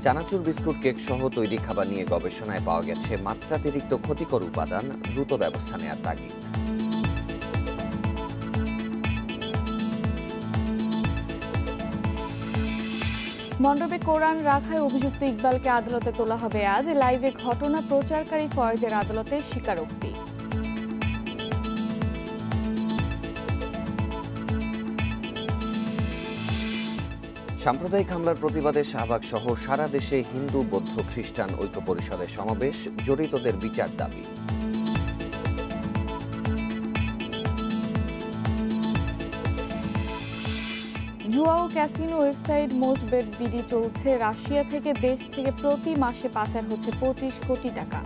চানাচুর, biscuit, cake সহ তৈরি খাবার নিয়ে গবেষণায় পাওয়া গেছে মাত্রাতিরিক্ত ক্ষতিকর উপাদান, দ্রুত ব্যবস্থা নেওয়ার তাগিদ। মণ্ডপে কোরআন রাখায় অভিযুক্ত ইকবালকে আদালতে তোলা হবে আজ। লাইভে ঘটনা প্রচারকারী ফয়েজের আদালতে স্বীকারোক্তি। সাম্প্রদায়িক হামলার প্রতিবাদে শাহবাগ সহ সারা দেশে হিন্দু, বৌদ্ধ, খ্রিস্টান ঐক্য পরিষদের সমাবেশ, জড়িতদের বিচার দাবি। জুয়া ও ক্যাসিনো ওয়েবসাইট মোস্টবেট বিডি চলছে। রাশিয়া থেকে দেশ থেকে প্রতি মাসে পাচার হচ্ছে 25 কোটি টাকা।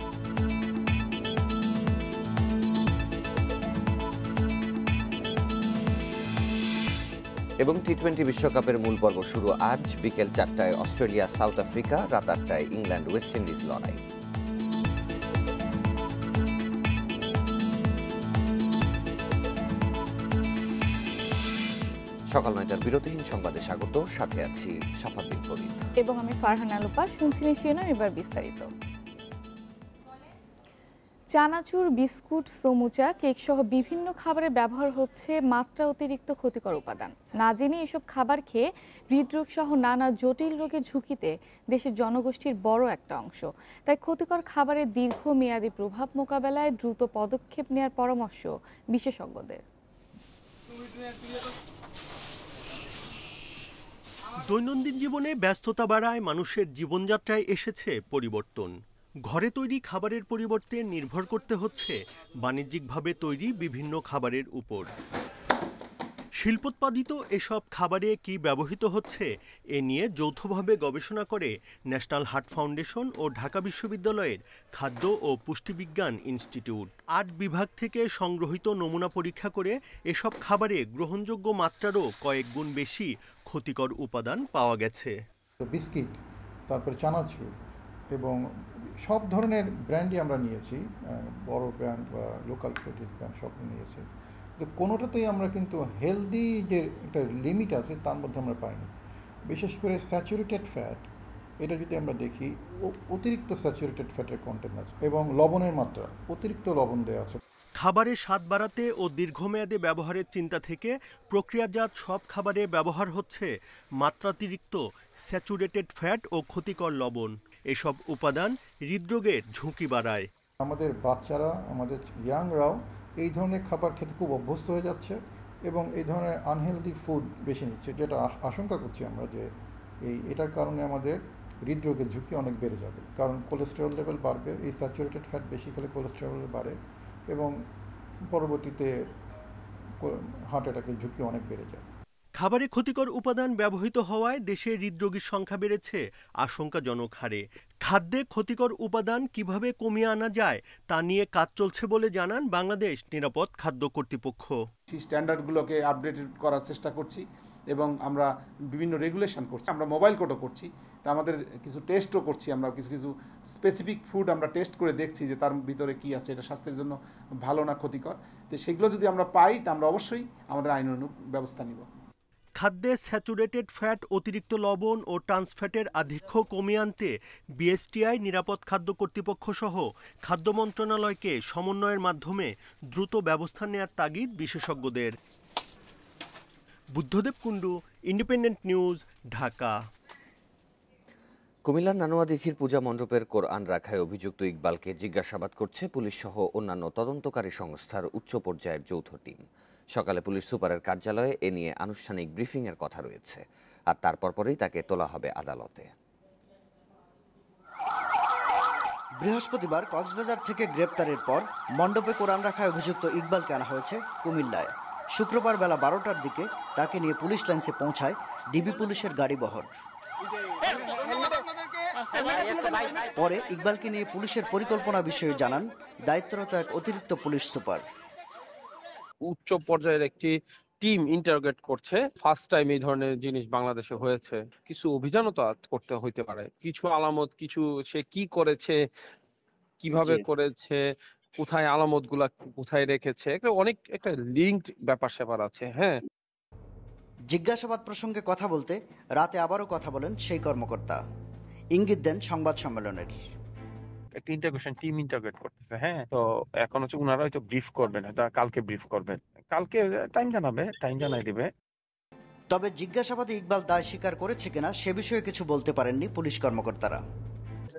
এবং টি-20 বিশ্বকাপের মূল পর্ব শুরু আজ। বিকেল 4টায় অস্ট্রেলিয়া, সাউথ আফ্রিকা, রাত 8টায় ইংল্যান্ড, ওয়েস্ট ইন্ডিজ লড়াই। সকাল 9টার বিরতিহীন সংবাদে স্বাগত। সাথে আছি সাফাদ্দিন ফরিদ এবং আমি ফারহান আলুপা। শুনছিলেন শিরোনাম, এবার বিস্তারিত। চানাচুর, বিস্কুট, সমুচা, কেক সহ বিভিন্ন খাবারে ব্যবহার হচ্ছে মাত্রা অতিরিক্ত ক্ষতিকর উপাদান। না জেনে এসব খাবার খেয়ে হৃদরোগ সহ নানা জটিল রোগের ঝুঁকিতে দেশের জনগোষ্ঠীর বড় একটা অংশ। তাই ক্ষতিকর খাবারের দীর্ঘমেয়াদী প্রভাব মোকাবেলায় দ্রুত পদক্ষেপ নেওয়ার পরামর্শ বিশেষজ্ঞদের। দৈনন্দিন জীবনে ব্যস্ততা বাড়ায় মানুষের জীবনযাত্রায় এসেছে পরিবর্তন। ঘরে তৈরি খাবারের পরিবর্তে নির্ভর করতে হচ্ছে বাণিজ্যিকভাবে তৈরি বিভিন্ন খাবারের উপর। শিল্পোৎপাদিত এসব খাবারে কি ব্যবহৃত হচ্ছে এ নিয়ে যৌথভাবে গবেষণা করে ন্যাশনাল হার্ট ফাউন্ডেশন ও ঢাকা বিশ্ববিদ্যালয়ের খাদ্য ও পুষ্টিবিজ্ঞান ইনস্টিটিউট। 8 বিভাগ থেকে সংগ্রহিত নমুনা পরীক্ষা করে এসব খাবারে গ্রহণযোগ্য মাত্রারও কয়েক গুণ বেশি ক্ষতিকর উপাদান পাওয়া গেছে। বিস্কিট, তারপরে চানাচুর এবং সব ধরনের ব্র্যান্ডই আমরা নিয়েছি, বড় ব্র্যান্ড বা লোকাল প্রোডিউস ব্র্যান্ড সব নিয়েছি। তো কোনোটাতেই আমরা কিন্তু হেলদি যে একটা লিমিট আছে তার মধ্যে আমরা পাইনি। বিশেষ করে স্যাচুরেটেড ফ্যাট, এটা যদি আমরা দেখি অতিরিক্ত স্যাচুরেটেড ফ্যাটের কন্টেন্ট আছে এবং লবণের মাত্রা, অতিরিক্ত লবণ দেওয়া আছে। খাবারের স্বাদ বাড়াতে ও দীর্ঘমেয়াদে ব্যবহারের চিন্তা থেকে প্রক্রিয়াজাত সব খাবারে ব্যবহার হচ্ছে মাত্রাতিরিক্ত স্যাচুরেটেড ফ্যাট ও ক্ষতিকর লবণ। এসব উপাদান হৃদরোগের ঝুঁকি বাড়ায়। আমাদের বাচ্চারা, আমাদের ইয়াংরাও এই ধরনের খাবার খেতে খুব অভ্যস্ত হয়ে যাচ্ছে এবং এই ধরনের আনহেলদি ফুড বেশি নিচ্ছে, যেটা আশঙ্কা করছি আমরা যে এটার কারণে আমাদের হৃদরোগের ঝুঁকি অনেক বেড়ে যাবে। কারণ কোলেস্টেরল লেভেল বাড়বে, এই স্যাচুরেটেড ফ্যাট বেশি খেলে কোলেস্টেরল বাড়ে এবং পরবর্তীতে হার্ট অ্যাটাকের ঝুঁকি অনেক বেড়ে যায়। খাবারে ক্ষতিকর উপাদান ব্যবহৃত হওয়ায় দেশে হৃদরোগীর সংখ্যা বেড়েছে আশঙ্কাজনক হারে। খাদ্যে ক্ষতিকর উপাদান কিভাবে কমিয়ে আনা যায় তা নিয়ে কাজ চলছে বলে জানান বাংলাদেশ নিরাপদ খাদ্য কর্তৃপক্ষ। স্ট্যান্ডার্ডগুলোকে আপডেট করার চেষ্টা করছি এবং আমরা বিভিন্ন রেগুলেশন করছি, আমরা মোবাইল কোডও করছি। তা আমাদের কিছু টেস্টও করছি, আমরা কিছু কিছু স্পেসিফিক ফুড আমরা টেস্ট করে দেখছি যে তার ভিতরে কি আছে, এটা স্বাস্থ্যের জন্য ভালো না ক্ষতিকর। তো সেগুলো যদি আমরা পাই তা আমরা অবশ্যই আমাদের আইনানুগ ব্যবস্থা নিব। খাদ্যে স্যাচুরেটেড ফ্যাট, অতিরিক্ত লবণ ও ট্রান্সফ্যাটের আধিক্য কমিয়ে আনতে বিএসটিআই, নিরাপদ খাদ্য কর্তৃপক্ষ সহ খাদ্য মন্ত্রণালয়কে সমন্বয়ের মাধ্যমে দ্রুত ব্যবস্থা নেওয়ার তাগিদ বিশেষজ্ঞদের। Buddhadeb Kundu, independent news, Dhaka. কুমিল্লার নানুয়াদিঘির পূজা মণ্ডপের কোরআন রাখায় অভিযুক্ত ইকবালকে জিজ্ঞাসাবাদ করছে পুলিশ সহ অন্যান্য তদন্তকারী সংস্থার উচ্চ পর্যায়ের যৌথ টিম। সকালে পুলিশ সুপারের কার্যালয়ে এ নিয়ে আনুষ্ঠানিক ব্রিফিংয়ের কথা রয়েছে, আর তারপর পরেই তাকে তোলা হবে আদালতে। বৃহস্পতিবার কক্সবাজার থেকে গ্রেপ্তারের পর মণ্ডপে কোরআন রাখায় অভিযুক্ত ইকবালকে আনা হয়েছে কুমিল্লায়। শুক্রবার বেলা 12টার দিকে তাকে নিয়ে পুলিশ লাইন্সে পৌঁছায় ডিবি পুলিশের গাড়িবহর। পরে ইকবালকে নিয়ে পুলিশের পরিকল্পনা বিষয়ে জানান দায়িত্বরত এক অতিরিক্ত পুলিশ সুপার। উচ্চ পর্যায়ের একটি টিম ইন্টারোগেট করছে। ফার্স্ট টাইম এই ধরনের জিনিস বাংলাদেশে হয়েছে। কিছু অভিযানও তো করতে হইতে পারে, কিছু আলামত, কিছু সে কি করেছে, কিভাবে করেছে, কোথায় আলামত গুলা কোথায় রেখেছে, অনেক একটা লিঙ্কড ব্যাপার স্যাপার আছে। হ্যাঁ, জিজ্ঞাসাবাদ প্রসঙ্গে কথা বলতে রাতে আবারও কথা বলেন সেই কর্মকর্তা। ইঙ্গিত দেন সংবাদ সম্মেলনের। একটা ইন্টারগ্রেশন টিম ইন্টারগ্রেট করতেছে, হ্যাঁ, তো এখন হচ্ছে উনারা হয়তো ব্রিফ করবেন, হয়তো কালকে ব্রিফ করবেন, কালকে টাইম জানাই দিবে। তবে জিজ্ঞাসাবাদে ইকবাল দায় স্বীকার করেছে কিনা সে বিষয়ে কিছু বলতে পারেননি পুলিশ কর্মকর্তারা।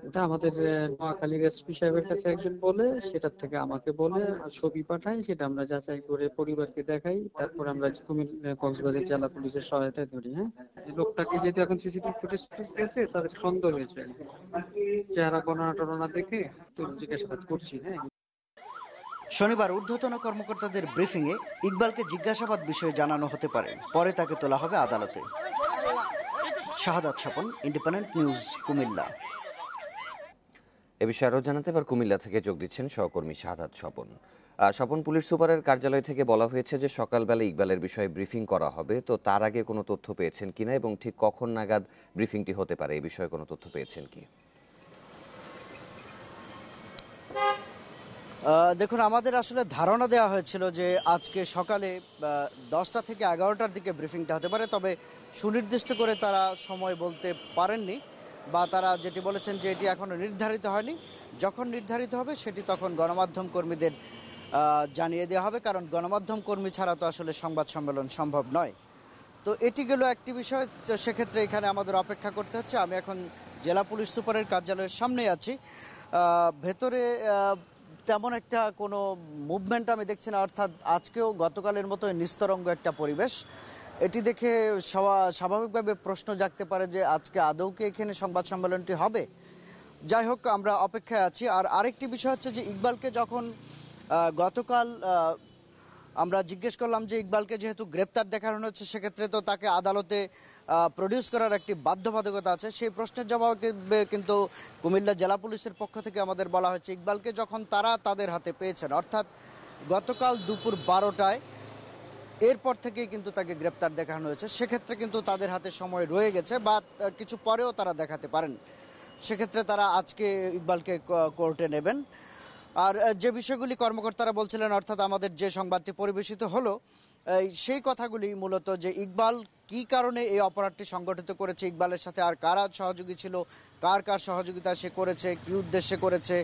এটা আমাদের নোয়াখালীর এসপি সাহেবের কাছে একজন বলে, সেটার থেকে আমাকে বলে ছবি পাঠায়, সেটা আমরা যাচাই করে পরিবারকে দেখাই, তারপর আমরা কক্সবাজার জেলা পুলিশের সহায়তায় ধরি। হ্যাঁ, এই লোকটাকে যেহেতু এখন সিসিটিভি ফুটেজ গেছে, তাদের সন্দেহ হয়েছে, চেহারা বর্ণনা টর্ণনা দেখে তো জিজ্ঞাসাবাদ করছি। হ্যাঁ, শনিবার ঊর্ধ্বতন কর্মকর্তাদের ব্রিফিংয়ে ইকবালকে জিজ্ঞাসাবাদ বিষয়ে জানানো হতে পারে, পরে তাকে তোলা হবে আদালতে। শাহাদাত স্বপন, ইন্ডিপেন্ডেন্ট নিউজ, কুমিল্লা। এ বিষয়ে আরও জানাতে এবার কুমিল্লা থেকে যোগ দিচ্ছেন সহকর্মী শাহাদাত স্বপন। স্বপন, পুলিশ সুপারের কার্যালয় থেকে বলা হয়েছে যে সকালবেলা ইকবালের বিষয়ে ব্রিফিং করা হবে, তো তার আগে কোনো তথ্য পেয়েছেন কিনা এবং ঠিক কখন নাগাদ ব্রিফিংটি হতে পারে এই বিষয়ে কোনো তথ্য পেয়েছেন কি? দেখুন, আমাদের আসলে ধারণা দেওয়া হয়েছিল যে আজকে সকালে 10টা থেকে 11টার দিকে ব্রিফিংটা হতে পারে, তবে সুনির্দিষ্ট করে তারা সময় বলতে পারেননি, বা তারা যেটি বলেছেন যে এটি এখনো নির্ধারিত হয়নি, যখন নির্ধারিত হবে সেটি তখন গণমাধ্যম কর্মীদের জানিয়ে দেওয়া হবে, কারণ গণমাধ্যম কর্মী ছাড়া তো আসলে সংবাদ সম্মেলন সম্ভব নয়। তো এটি গেল একটি বিষয়। তো সেক্ষেত্রে এখানে আমাদের অপেক্ষা করতে হচ্ছে। আমি এখন জেলা পুলিশ সুপারের কার্যালয়ের সামনে আছি। ভেতরে তেমন একটা কোনো মুভমেন্ট আমি দেখছি না, অর্থাৎ আজকেও গতকালের মতো নিস্তরঙ্গ একটা পরিবেশ। এটি দেখে স্বাভাবিকভাবে প্রশ্ন জাগতে পারে যে আজকে আদৌ কি এখানে সংবাদ সম্মেলনটি হবে। যাই হোক, আমরা অপেক্ষায় আছি। আর আরেকটি বিষয় হচ্ছে যে ইকবালকে যখন গতকাল আমরা জিজ্ঞেস করলাম যে ইকবালকে যেহেতু গ্রেপ্তার দেখানো হচ্ছে, সেক্ষেত্রে তো তাকে আদালতে প্রডিউস করার একটি বাধ্যবাধকতা আছে। সেই প্রশ্নের জবাবে কিন্তু কুমিল্লা জেলা পুলিশের পক্ষ থেকে আমাদের বলা হয়েছে ইকবালকে যখন তারা তাদের হাতে পেয়েছেন, অর্থাৎ গতকাল দুপুর 12টায়, এরপর থেকেই কিন্তু তাকে গ্রেপ্তার দেখানো হয়েছে। সেক্ষেত্রে কিন্তু তাদের হাতে সময় রয়ে গেছে, বা কিছু পরেও তারা দেখাতে পারেন। সেক্ষেত্রে তারা আজকে ইকবালকে কোর্টে নেবেন। আর যে বিষয়গুলি কর্মকর্তারা বলছিলেন, অর্থাৎ আমাদের যে সংবাদটি পরিবেশিত হলো, সেই কথাগুলি মূলত যে ইকবাল কি কারণে এই অপরাধটি সংগঠিত করেছে, ইকবালের সাথে আর কারা সহযোগী ছিল, কার কার সহযোগিতা সে করেছে, কি উদ্দেশ্যে করেছে,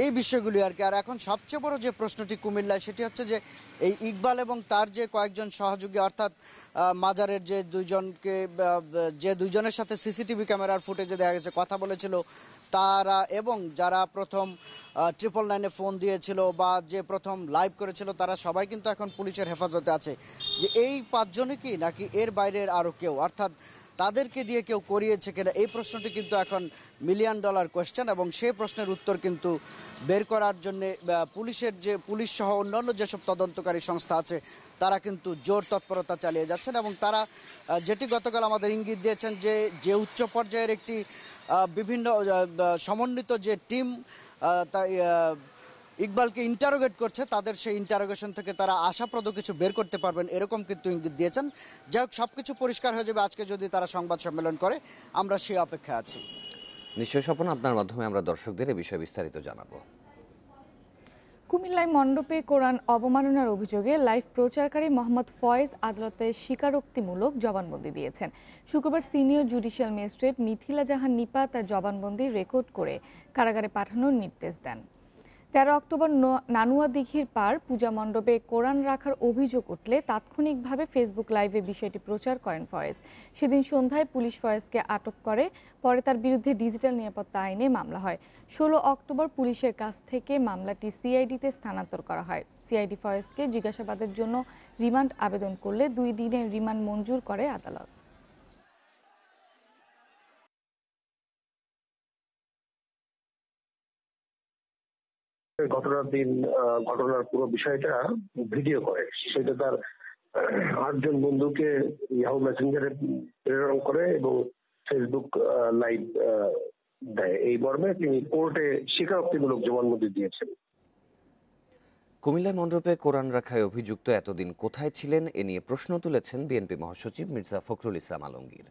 এই বিষয়গুলি আর কি। আর এখন সবচেয়ে বড় যে প্রশ্নটি কুমিল্লায়, সেটি হচ্ছে যে এই ইকবাল এবং তার যে কয়েকজন সহযোগী, অর্থাৎ মাজারের যে দুইজনের সাথে সিসিটিভি ক্যামেরার ফুটেজে দেখা গেছে কথা বলেছিল তারা, এবং যারা প্রথম 999-এ ফোন দিয়েছিল বা যে প্রথম লাইভ করেছিল, তারা সবাই কিন্তু এখন পুলিশের হেফাজতে আছে। যে এই 5 জনই কি, নাকি এর বাইরের আরও কেউ, অর্থাৎ তাদেরকে দিয়ে কেউ করিয়েছে কিনা, এই প্রশ্নটি কিন্তু এখন $1,000,000 কোয়েশ্চেন। এবং সেই প্রশ্নের উত্তর কিন্তু বের করার জন্য পুলিশ সহ অন্যান্য যেসব তদন্তকারী সংস্থা আছে তারা কিন্তু জোর তৎপরতা চালিয়ে যাচ্ছেন। এবং তারা যেটি গতকাল আমাদের ইঙ্গিত দিয়েছেন যে উচ্চ পর্যায়ের একটি বিভিন্ন সমন্বিত যে টিম ইকবালকে ইন্টারোগেট করছে, তাদের সেই ইন্টারোগেশন থেকে তারা আশাপ্রদ কিছু বের করতে পারবেন, এরকম কিন্তু ইঙ্গিত দিয়েছেন। যাই হোক, সবকিছু পরিষ্কার হয়ে যাবে আজকে যদি তারা সংবাদ সম্মেলন করে, আমরা সেই অপেক্ষা আছি। নিশ্চয় স্বপন, আপনার মাধ্যমে আমরা দর্শকদের এ বিষয়ে বিস্তারিত জানাবো। কুমিল্লায় মণ্ডপে কোরআন অবমাননার অভিযোগে লাইভ প্রচারকারী মোহাম্মদ ফয়েজ আদালতে স্বীকারোক্তিমূলক জবানবন্দি দিয়েছেন। শুক্রবার সিনিয়র জুডিশিয়াল ম্যাজিস্ট্রেট মিথিলা জাহান নিপা তার জবানবন্দি রেকর্ড করে কারাগারে পাঠানোর নির্দেশ দেন। 13 অক্টোবর নানুয়া দিঘির পার পূজা মণ্ডপে কোরআন রাখার অভিযোগ উঠলে তাৎক্ষণিকভাবে ফেসবুক লাইভে বিষয়টি প্রচার করেন ফয়েজ। সেদিন সন্ধ্যায় পুলিশ ফয়েজকে আটক করে, পরে তার বিরুদ্ধে ডিজিটাল নিরাপত্তা আইনে মামলা হয়। 16 অক্টোবর পুলিশের কাছ থেকে মামলাটি সিআইডিতে স্থানান্তর করা হয়। সিআইডি ফয়েজকে জিজ্ঞাসাবাদের জন্য রিমান্ড আবেদন করলে 2 দিনের রিমান্ড মঞ্জুর করে আদালত। ঘটনার দিন ঘটনার পুরো বিষয়টা ভিডিও করে, সেটা তার 8 জন বন্ধুকে ইয়াহু মেসেঞ্জারে প্রেরণ করে এবং ফেসবুক লাইভ দেয়। এই মর্মে তিনি কোর্টে স্বীকারোক্তিমূলক জবানবন্দি দিয়েছেন। কুমিল্লা মণ্ডপে কোরআন রাখায় অভিযুক্ত এতদিন কোথায় ছিলেন, এ নিয়ে প্রশ্ন তুলেছেন বিএনপি মহাসচিব মির্জা ফখরুল ইসলাম আলমগীর।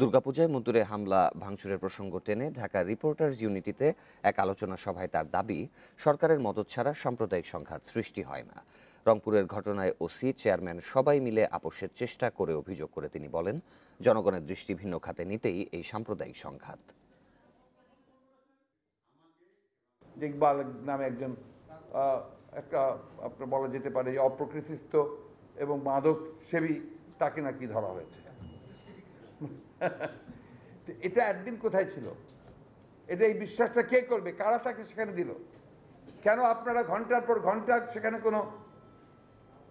দুর্গাপূজায় মুতুরে হামলা ভাঙচুরের প্রসঙ্গ টেনে ঢাকা রিপোর্টার্স ইউনিটিতে এক আলোচনা সভায় তার দাবি, সরকারের মদদ ছাড়া সাম্প্রদায়িক সংঘাত সৃষ্টি হয় না। রংপুরের ঘটনায় ওসি, চেয়ারম্যান সবাই মিলে আপোষের চেষ্টা করে অভিযোগ করে তিনি বলেন, জনগণের দৃষ্টি ভিন্ন খাতে নিতেই এই সাম্প্রদায়িক সংঘাত। যে ইকবাল নামে একজন একটা আপনার বলা যেতে পারে অপ্রকৃতিস্থ এবং মাদক সেবী, তাকে নাকি ধরা হয়েছে। এটা একদিন কোথায় ছিল? এটা এই বিশ্বাসটা কে করবে? কারা তাকে সেখানে দিল? কেন আপনারা ঘন্টার পর ঘন্টা সেখানে কোনো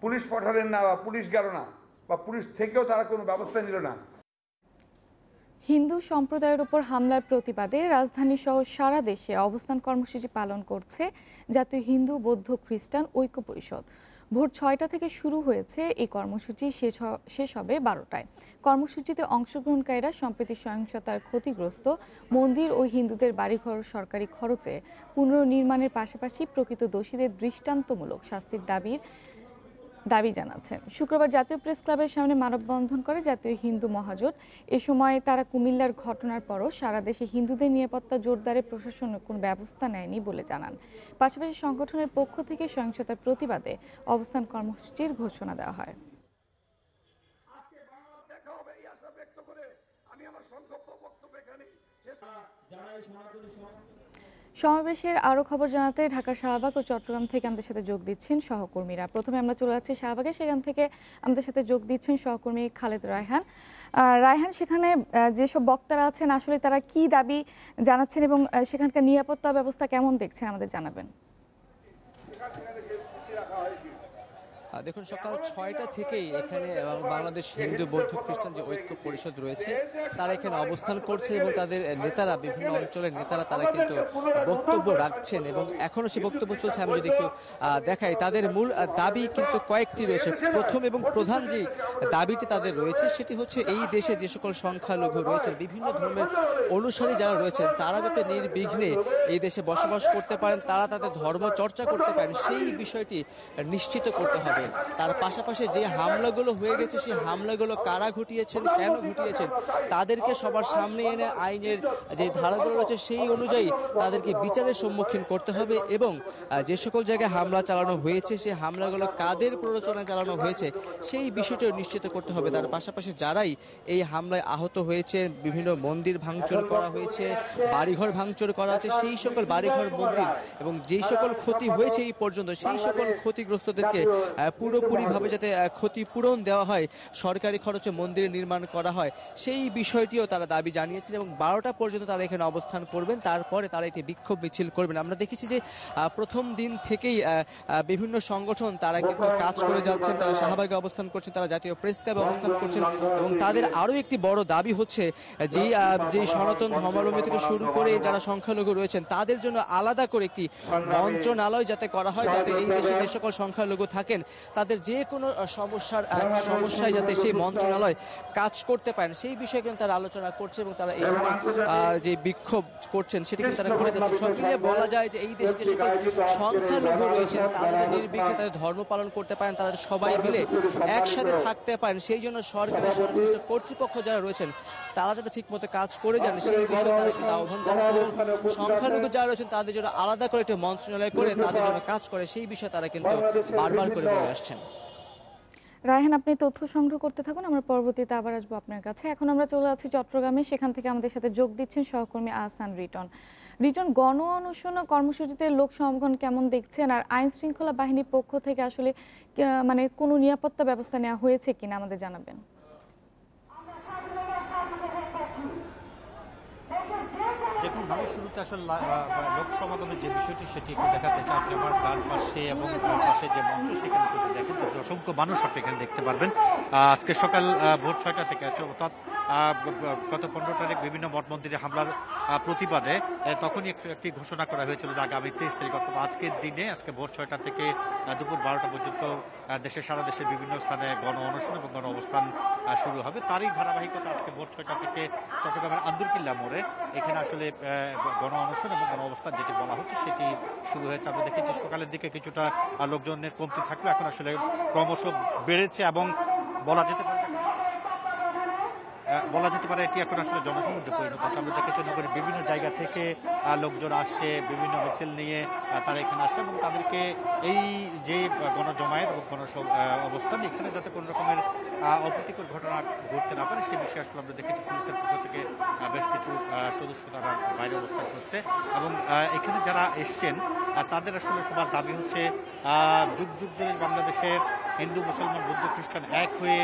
পুলিশ পাঠালেন না, বা পুলিশ গেল না, বা পুলিশ থেকেও তারা কোনো ব্যবস্থা নিল না? হিন্দু সম্প্রদায়ের উপর হামলার প্রতিবাদে রাজধানী সহ সারা দেশে অবস্থান কর্মসূচি পালন করছে জাতীয় হিন্দু বৌদ্ধ খ্রিস্টান ঐক্য পরিষদ। ভোর 6টা থেকে শুরু হয়েছে এই কর্মসূচি, শেষ হবে 12টায়। কর্মসূচিতে অংশগ্রহণকারীরা সম্প্রতি সহিংসতার ক্ষতিগ্রস্ত মন্দির ও হিন্দুদের বাড়িঘর সরকারি খরচে পুনর্নির্মাণের পাশাপাশি প্রকৃত দোষীদের দৃষ্টান্তমূলক শাস্তির দাবি জানাচ্ছেন। শুক্রবার জাতীয় প্রেস ক্লাবের সামনে মানববন্ধন করে জাতীয় হিন্দু মহাজোট। এ সময় তারা কুমিল্লার ঘটনার পরও সারা দেশে হিন্দুদের নিরাপত্তা জোরদারে প্রশাসন কোনো ব্যবস্থা নেয়নি বলে জানান। পাশাপাশি সংগঠনের পক্ষ থেকে সহিংসতার প্রতিবাদে অবস্থান কর্মসূচির ঘোষণা দেওয়া হয়। সমাবেশের আরও খবর জানাতে ঢাকা, শাহবাগ ও চট্টগ্রাম থেকে আমাদের সাথে যোগ দিচ্ছেন সহকর্মীরা। প্রথমে আমরা চলে যাচ্ছি শাহবাগে, সেখান থেকে আমাদের সাথে যোগ দিচ্ছেন সহকর্মী খালেদ রায়হান। রায়হান, সেখানে যেসব বক্তারা আছেন আসলে তারা কি দাবি জানাচ্ছেন এবং সেখানকার নিরাপত্তা ব্যবস্থা কেমন দেখছেন আমাদের জানাবেন। দেখুন, সকাল 6টা থেকেই এখানে বাংলাদেশ হিন্দু বৌদ্ধ খ্রিস্টান যে ঐক্য পরিষদ রয়েছে তারা এখানে অবস্থান করছে এবং তাদের নেতারা, বিভিন্ন অঞ্চলের নেতারা তারা কিন্তু বক্তব্য রাখছেন এবং এখনো সে বক্তব্য চলছে। আমি যদি একটু দেখাই, তাদের মূল দাবি কিন্তু কয়েকটি রয়েছে। প্রথম এবং প্রধান যে দাবিটি তাদের রয়েছে সেটি হচ্ছে এই দেশে যে সকল সংখ্যালঘু রয়েছেন, বিভিন্ন ধর্মের অনুসারী যারা রয়েছেন, তারা যাতে নির্বিঘ্নে এই দেশে বসবাস করতে পারেন, তারা তাদের ধর্ম চর্চা করতে পারেন, সেই বিষয়টি নিশ্চিত করতে হবে। তার পাশাপাশি যে হামলাগুলো হয়ে গেছে সেই হামলাগুলো কারা ঘটিয়েছেন, কেন ঘটিয়েছেন, তাদেরকে সবার সামনে এনে আইনের যে ধারাগুলো রয়েছে সেই অনুযায়ী তাদেরকে বিচারের সম্মুখীন করতে হবে এবং যে সকল জায়গায় হামলা চালানো হয়েছে সেই হামলাগুলো কাদের প্ররোচনায় চালানো হয়েছে সেই বিষয়টিও নিশ্চিত করতে হবে। তার পাশাপাশি যারাই এই হামলায় আহত হয়েছে, বিভিন্ন মন্দির ভাঙচুর করা হয়েছে, বাড়িঘর ভাঙচুর করা হয়েছে, সেই সকল বাড়িঘর, মন্দির এবং যেই সকল ক্ষতি হয়েছে এই পর্যন্ত সেই সকল ক্ষতিগ্রস্তদেরকে পুরোপুরিভাবে যাতে ক্ষতিপূরণ দেওয়া হয়, সরকারি খরচে মন্দির নির্মাণ করা হয়, সেই বিষয়টিও তারা দাবি জানিয়েছেন এবং 12টা পর্যন্ত তারা এখানে অবস্থান করবেন। তারপরে তারা একটি বিক্ষোভ মিছিল করবেন। আমরা দেখেছি যে প্রথম দিন থেকেই বিভিন্ন সংগঠন তারা কিন্তু কাজ করে যাচ্ছেন, তারা শাহবাগে অবস্থান করছেন, তারা জাতীয় প্রেস ক্লাবে অবস্থান করছেন এবং তাদের আরও একটি বড় দাবি হচ্ছে যেই সনাতন ধর্মাবলম্বী থেকে শুরু করে যারা সংখ্যালঘু রয়েছেন তাদের জন্য আলাদা করে একটি মন্ত্রণালয় যাতে করা হয়, যাতে এই দেশে যে সকল সংখ্যালঘু থাকেন তাদের যে কোনো সমস্যায় যাতে সেই মন্ত্রণালয় কাজ করতে পারেন সেই বিষয়ে কিন্তু তারা আলোচনা করছে এবং তারা এই যে বিক্ষোভ করছেন সেটি কিন্তু তারা করে যাচ্ছে। সব মিলিয়ে বলা যায় যে এই দেশে যে সকল সংখ্যালঘু রয়েছেন তারা যাতে নির্বিঘ্নে তাদের ধর্ম পালন করতে পারেন, তারা সবাই মিলে একসাথে থাকতে পারেন, সেই জন্য সরকারের সংশ্লিষ্ট কর্তৃপক্ষ যারা রয়েছেন তারা যাতে ঠিক মতো কাজ করে যান সেই বিষয়ে তারা কিন্তু আহ্বান জানাচ্ছেন এবং সংখ্যালঘু যারা রয়েছেন তাদের জন্য আলাদা করে একটি মন্ত্রণালয় করে তাদের জন্য কাজ করে সেই বিষয়ে তারা কিন্তু বারবার করে বলে আসছেন। রায়হান, আপনি তথ্য সংগ্রহ করতে থাকুন, আমরা পরবর্তীতে আবার আসবো আপনার কাছে। এখন আমরা চলে যাচ্ছি চট্টগ্রামে, সেখান থেকে আমাদের সাথে যোগ দিচ্ছেন সহকর্মী আহসান রিটন। গণ অনশন কর্মসূচিতে লোক সমাগম কেমন দেখছেন, আর আইন শৃঙ্খলা বাহিনীর পক্ষ থেকে আসলে মানে কোনো নিরাপত্তা ব্যবস্থা নেওয়া হয়েছে কিনা আমাদের জানাবেন। দেখুন, আমি শুরুতে আসলে লোক সমাগমের যে বিষয়টি সেটি একটু দেখাতে চাই। আপনি আমার ডান পাশে এবং পাশে যে মঞ্চ সেখানে যদি দেখেন যে অসংখ্য মানুষ আপনি এখানে দেখতে পারবেন। আজকে সকাল ভোর 6টা থেকে আছে, অর্থাৎ গত 15 তারিখ বিভিন্ন মঠ মন্দিরে হামলার প্রতিবাদে তখনই একটি ঘোষণা করা হয়েছিল যে আগামী 23 তারিখ অর্থাৎ আজকের দিনে আজকে ভোর 6টা থেকে দুপুর 12টা পর্যন্ত সারা দেশের বিভিন্ন স্থানে গণ অনশন এবং গণ অবস্থান শুরু হবে। তারই ধারাবাহিকতা আজকে ভোর 6টা থেকে চট্টগ্রামের আন্দরকিল্লা মোড়ে এখানে আসলে গণ অনশন এবং গণ অবস্থান যেটি বলা হচ্ছে সেটি শুরু হয়েছে। আমরা দেখেছি সকালের দিকে কিছুটা লোকজনের কমতি থাকলেও এখন আসলে ক্রমশ বেড়েছে এবং বলা যেতে পারে বলা যেতে পারে এটি এখন আসলে জনসমুদ্রে পরিণত হচ্ছে। আমরা দেখেছি নগরের বিভিন্ন জায়গা থেকে লোকজন আসছে, বিভিন্ন মিছিল নিয়ে তারা এখানে আসছে এবং তাদেরকে এই যে গণজমায়েত এবং অবস্থান এখানে যাতে কোনো রকমের অপ্রীতিকর ঘটনা ঘটতে না পারে সে বিষয়ে আসলে আমরা দেখেছি পুলিশের পক্ষ থেকে বেশ কিছু সদস্য তারা বাইরে অবস্থান করছে এবং এখানে যারা এসছেন তাদের আসলে সবার দাবি হচ্ছে যুগ যুগ ধরে বাংলাদেশের হিন্দু মুসলমান বৌদ্ধ খ্রিস্টান এক হয়ে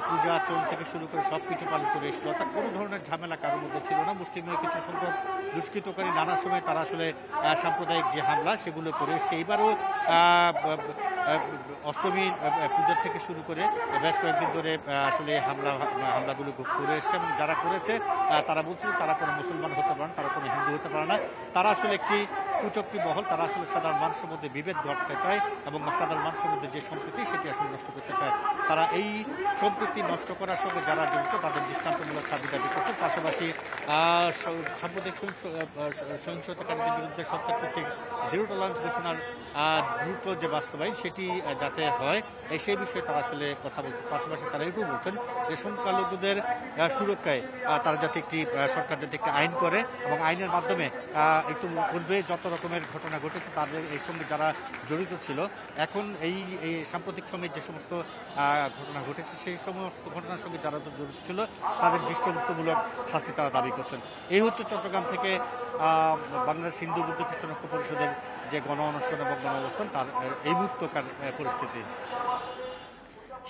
পূজা আচরণ থেকে শুরু করে সব কিছু পালন করে এসেছিল, অর্থাৎ কোনো ধরনের ঝামেলা কারোর মধ্যে ছিল না। মুসলিমের কিছু সংখ্যক দুষ্কৃতকারী নানা সময় তারা আসলে সাম্প্রদায়িক যে হামলা সেগুলো করে এসছে। এইবারও অষ্টমী পূজা থেকে শুরু করে বেশ কয়েকদিন ধরে আসলে হামলাগুলো করে এসছে এবং যারা করেছে তারা বলছে যে তারা কোনো মুসলমান হতে পারে না, তারা কোনো হিন্দু হতে পারে না, তারা আসলে একটি কুচক্রী মহল, তারা আসলে সাধারণ মানুষের মধ্যে বিভেদ ঘটাতে চায় এবং সাধারণ মানুষের মধ্যে যে সম্প্রীতি সেটি আসলে নষ্ট করতে চায়। তারা এই সম্প্রীতি নষ্ট করার সঙ্গে যারা জড়িত তাদের দৃষ্টান্তমূলক শাস্তি দাবি করছে। পাশাপাশি সাম্প্রদায়িক সহিংসতাকারীদের বিরুদ্ধে সরকার কর্তৃক জিরো টলারেন্স ঘোষণার দ্রুত যে বাস্তবায়ন সেটি যাতে হয় সেই বিষয়ে তারা আসলে কথা বলছে। পাশাপাশি তারা এটাও বলছেন যে সংখ্যালঘুদের সুরক্ষায় তারা যাতে সরকার যাতে একটি আইন করে এবং আইনের মাধ্যমে একটু পূর্বে যত রকমের ঘটনা ঘটেছে তাদের এই সঙ্গে যারা জড়িত ছিল এখন এই সাম্প্রতিক সময়ে যে সমস্ত ঘটনা ঘটেছে সেই সমস্ত ঘটনার সঙ্গে যারা জড়িত ছিল তাদের দৃষ্টান্তমূলক শাস্তি তারা দাবি করছেন। এই হচ্ছে চট্টগ্রাম থেকে বাংলাদেশ হিন্দু বৌদ্ধ খ্রিস্টান ঐক্য পরিষদের যে গণ অনুষ্ঠান এবং গণ অবস্থান তার এই মুহূর্তকার পরিস্থিতি।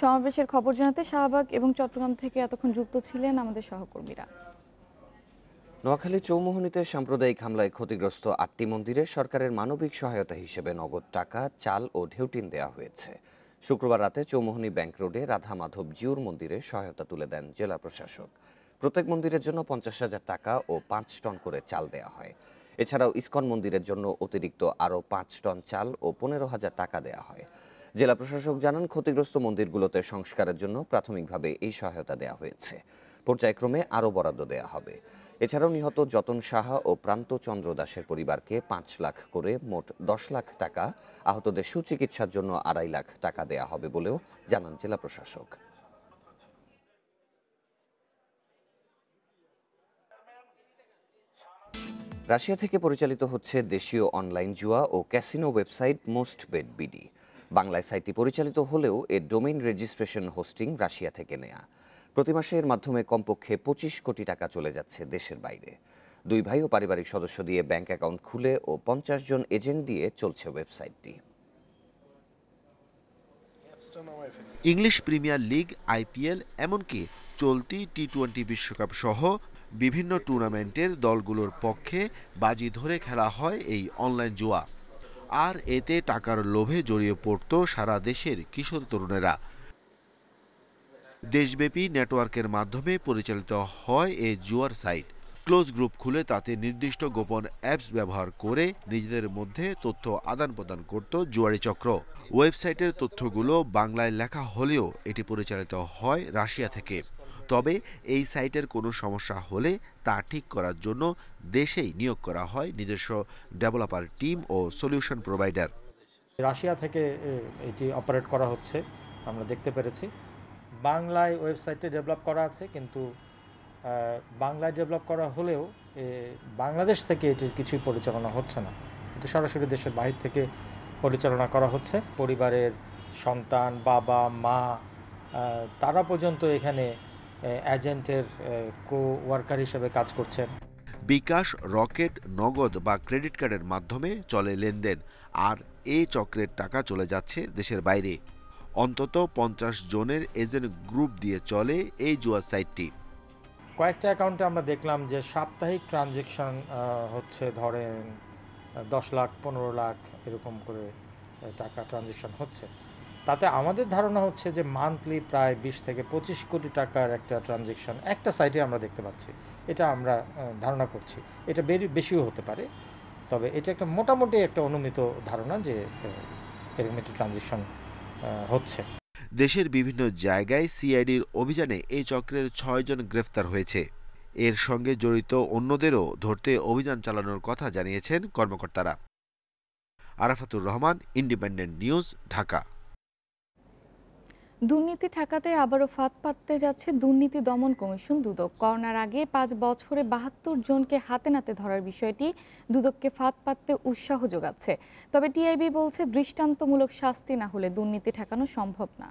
সমাবেশের খবর জানাতে শাহবাগ এবং চট্টগ্রাম থেকে এতক্ষণ যুক্ত ছিলেন আমাদের সহকর্মীরা। নোয়াখালী চৌমোহনীতে সাম্প্রদায়িক হামলায় ক্ষতিগ্রস্ত 8টি মন্দিরে সরকারের মানবিক সহায়তা হিসেবে নগদ টাকা, চাল ও ঢেউটিন দেওয়া হয়েছে। শুক্রবার রাতে চৌমোহনী ব্যাংক রোডে রাধা মাধব জিউর মন্দিরে সহায়তা তুলে দেন জেলা প্রশাসক। প্রত্যেক মন্দিরের জন্য 50,000 টাকা ও 5 টন করে চাল দেওয়া হয়। এছাড়াও ইসকন মন্দিরের জন্য অতিরিক্ত আরও 5 টন চাল ও 15,000 টাকা দেওয়া হয়। জেলা প্রশাসক জানান, ক্ষতিগ্রস্ত মন্দিরগুলোতে সংস্কারের জন্য প্রাথমিকভাবে এই সহায়তা দেওয়া হয়েছে। পর্যায়ক্রমে আরও বরাদ্দ দেওয়া হবে। এছাড়াও নিহত যতন সাহা ও প্রান্ত চন্দ্র দাসের পরিবারকে 5 লাখ করে মোট 10 লাখ টাকা, আহতদের সুচিকিৎসার জন্য 2.5 লাখ টাকা দেওয়া হবে বলেও জানান জেলা প্রশাসক। রাশিয়া থেকে পরিচালিত হচ্ছে দেশীয় অনলাইন জুয়া ও casino website most bet BD. বাংলায় সাইটটি পরিচালিত হলেও এর ডোমেইন রেজিস্ট্রেশন হোস্টিং রাশিয়া থেকে নেয়া। প্রতি মাসে এর মাধ্যমে কমপক্ষে 25 কোটি টাকা চলে যাচ্ছে দেশের বাইরে। 2 ভাই ও পারিবারিক সদস্য দিয়ে ব্যাংক অ্যাকাউন্ট খুলে ও 50 জন এজেন্ট দিয়ে চলছে ওয়েবসাইটটি। ইংলিশ প্রিমিয়ার লিগ, আইপিএল, এমনকি চলতি টি-20 বিশ্বকাপ সহ বিভিন্ন টুর্নামেন্টের দলগুলোর পক্ষে বাজি ধরে খেলা হয় এই অনলাইন জুয়া। আর এতে টাকার লোভে জড়িয়ে পড়ত সারা দেশের কিশোর তরুণেরা। দেশব্যাপী নেটওয়ার্কের মাধ্যমে পরিচালিত হয় এই জুয়ার সাইট। ক্লোজ গ্রুপ খুলে তাতে নির্দিষ্ট গোপন অ্যাপস ব্যবহার করে নিজেদের মধ্যে তথ্য আদান প্রদান করত জুয়ারি চক্র। ওয়েবসাইটের তথ্যগুলো বাংলায় লেখা হলেও এটি পরিচালিত হয় রাশিয়া থেকে। তবে এই সাইটের কোনো সমস্যা হলে তা ঠিক করার জন্য দেশেই নিয়োগ করা হয় নিজস্ব ডেভেলপার টিম ও সলিউশন প্রোভাইডার। রাশিয়া থেকে এটি অপারেট করা হচ্ছে আমরা দেখতে পেরেছি। বাংলায় ওয়েবসাইটে ডেভেলপ করা আছে, কিন্তু বাংলায় ডেভেলপ করা হলেও বাংলাদেশ থেকে এটির কিছুই পরিচালনা হচ্ছে না, কিন্তু সরাসরি দেশের বাইরে থেকে পরিচালনা করা হচ্ছে। পরিবারের সন্তান, বাবা মা তারা পর্যন্ত এখানে এজেন্টের কো ওয়ার্কার হিসেবে কাজ করছেন। বিকাশ, রকেট, নগদ বা ক্রেডিট কার্ডের মাধ্যমে চলে লেনদেন, আর এই চক্রের টাকা চলে যাচ্ছে দেশের বাইরে। অন্তত 50 জনের এজেন্ট গ্রুপ দিয়ে চলে এই জুয়া সাইটটি। কয়েকটা অ্যাকাউন্টে আমরা দেখলাম যে সাপ্তাহিক ট্রানজ্যাকশন হচ্ছে, ধরেন 10 লাখ 15 লাখ এরকম করে টাকা ট্রানজ্যাকশন হচ্ছে। তাতে আমাদের ধারণা হচ্ছে যে মান্থলি প্রায় 20 থেকে 25 কোটি টাকার একটা ট্রানজ্যাকশন একটা সাইটে আমরা দেখতে পাচ্ছি। এটা আমরা ধারণা করছি, এটা বেশিও হতে পারে, তবে এটা একটা মোটামুটি একটা অনুমিত ধারণা যে এরকম একটা ট্রানজ্যাকশন হচ্ছে। দেশের বিভিন্ন জায়গায় সিআইডির অভিযানে এই চক্রের 6 জন গ্রেফতার হয়েছে। এর সঙ্গে জড়িত অন্যদেরও ধরতে অভিযান চালানোর কথা জানিয়েছেন কর্মকর্তারা। Arafatur Rahman, independent news, Dhaka. দুর্নীতি ঠেকাতে আবারও ফাঁদ পাততে যাচ্ছে দুর্নীতি দমন কমিশন দুদক। করোনার আগে 5 বছরে 72 জনকে হাতে নাতে ধরার বিষয়টি দুদককে ফাঁদ পাততে উৎসাহ যোগাচ্ছে। তবে টিআইবি বলছে দৃষ্টান্তমূলক শাস্তি না হলে দুর্নীতি ঠেকানো সম্ভব না।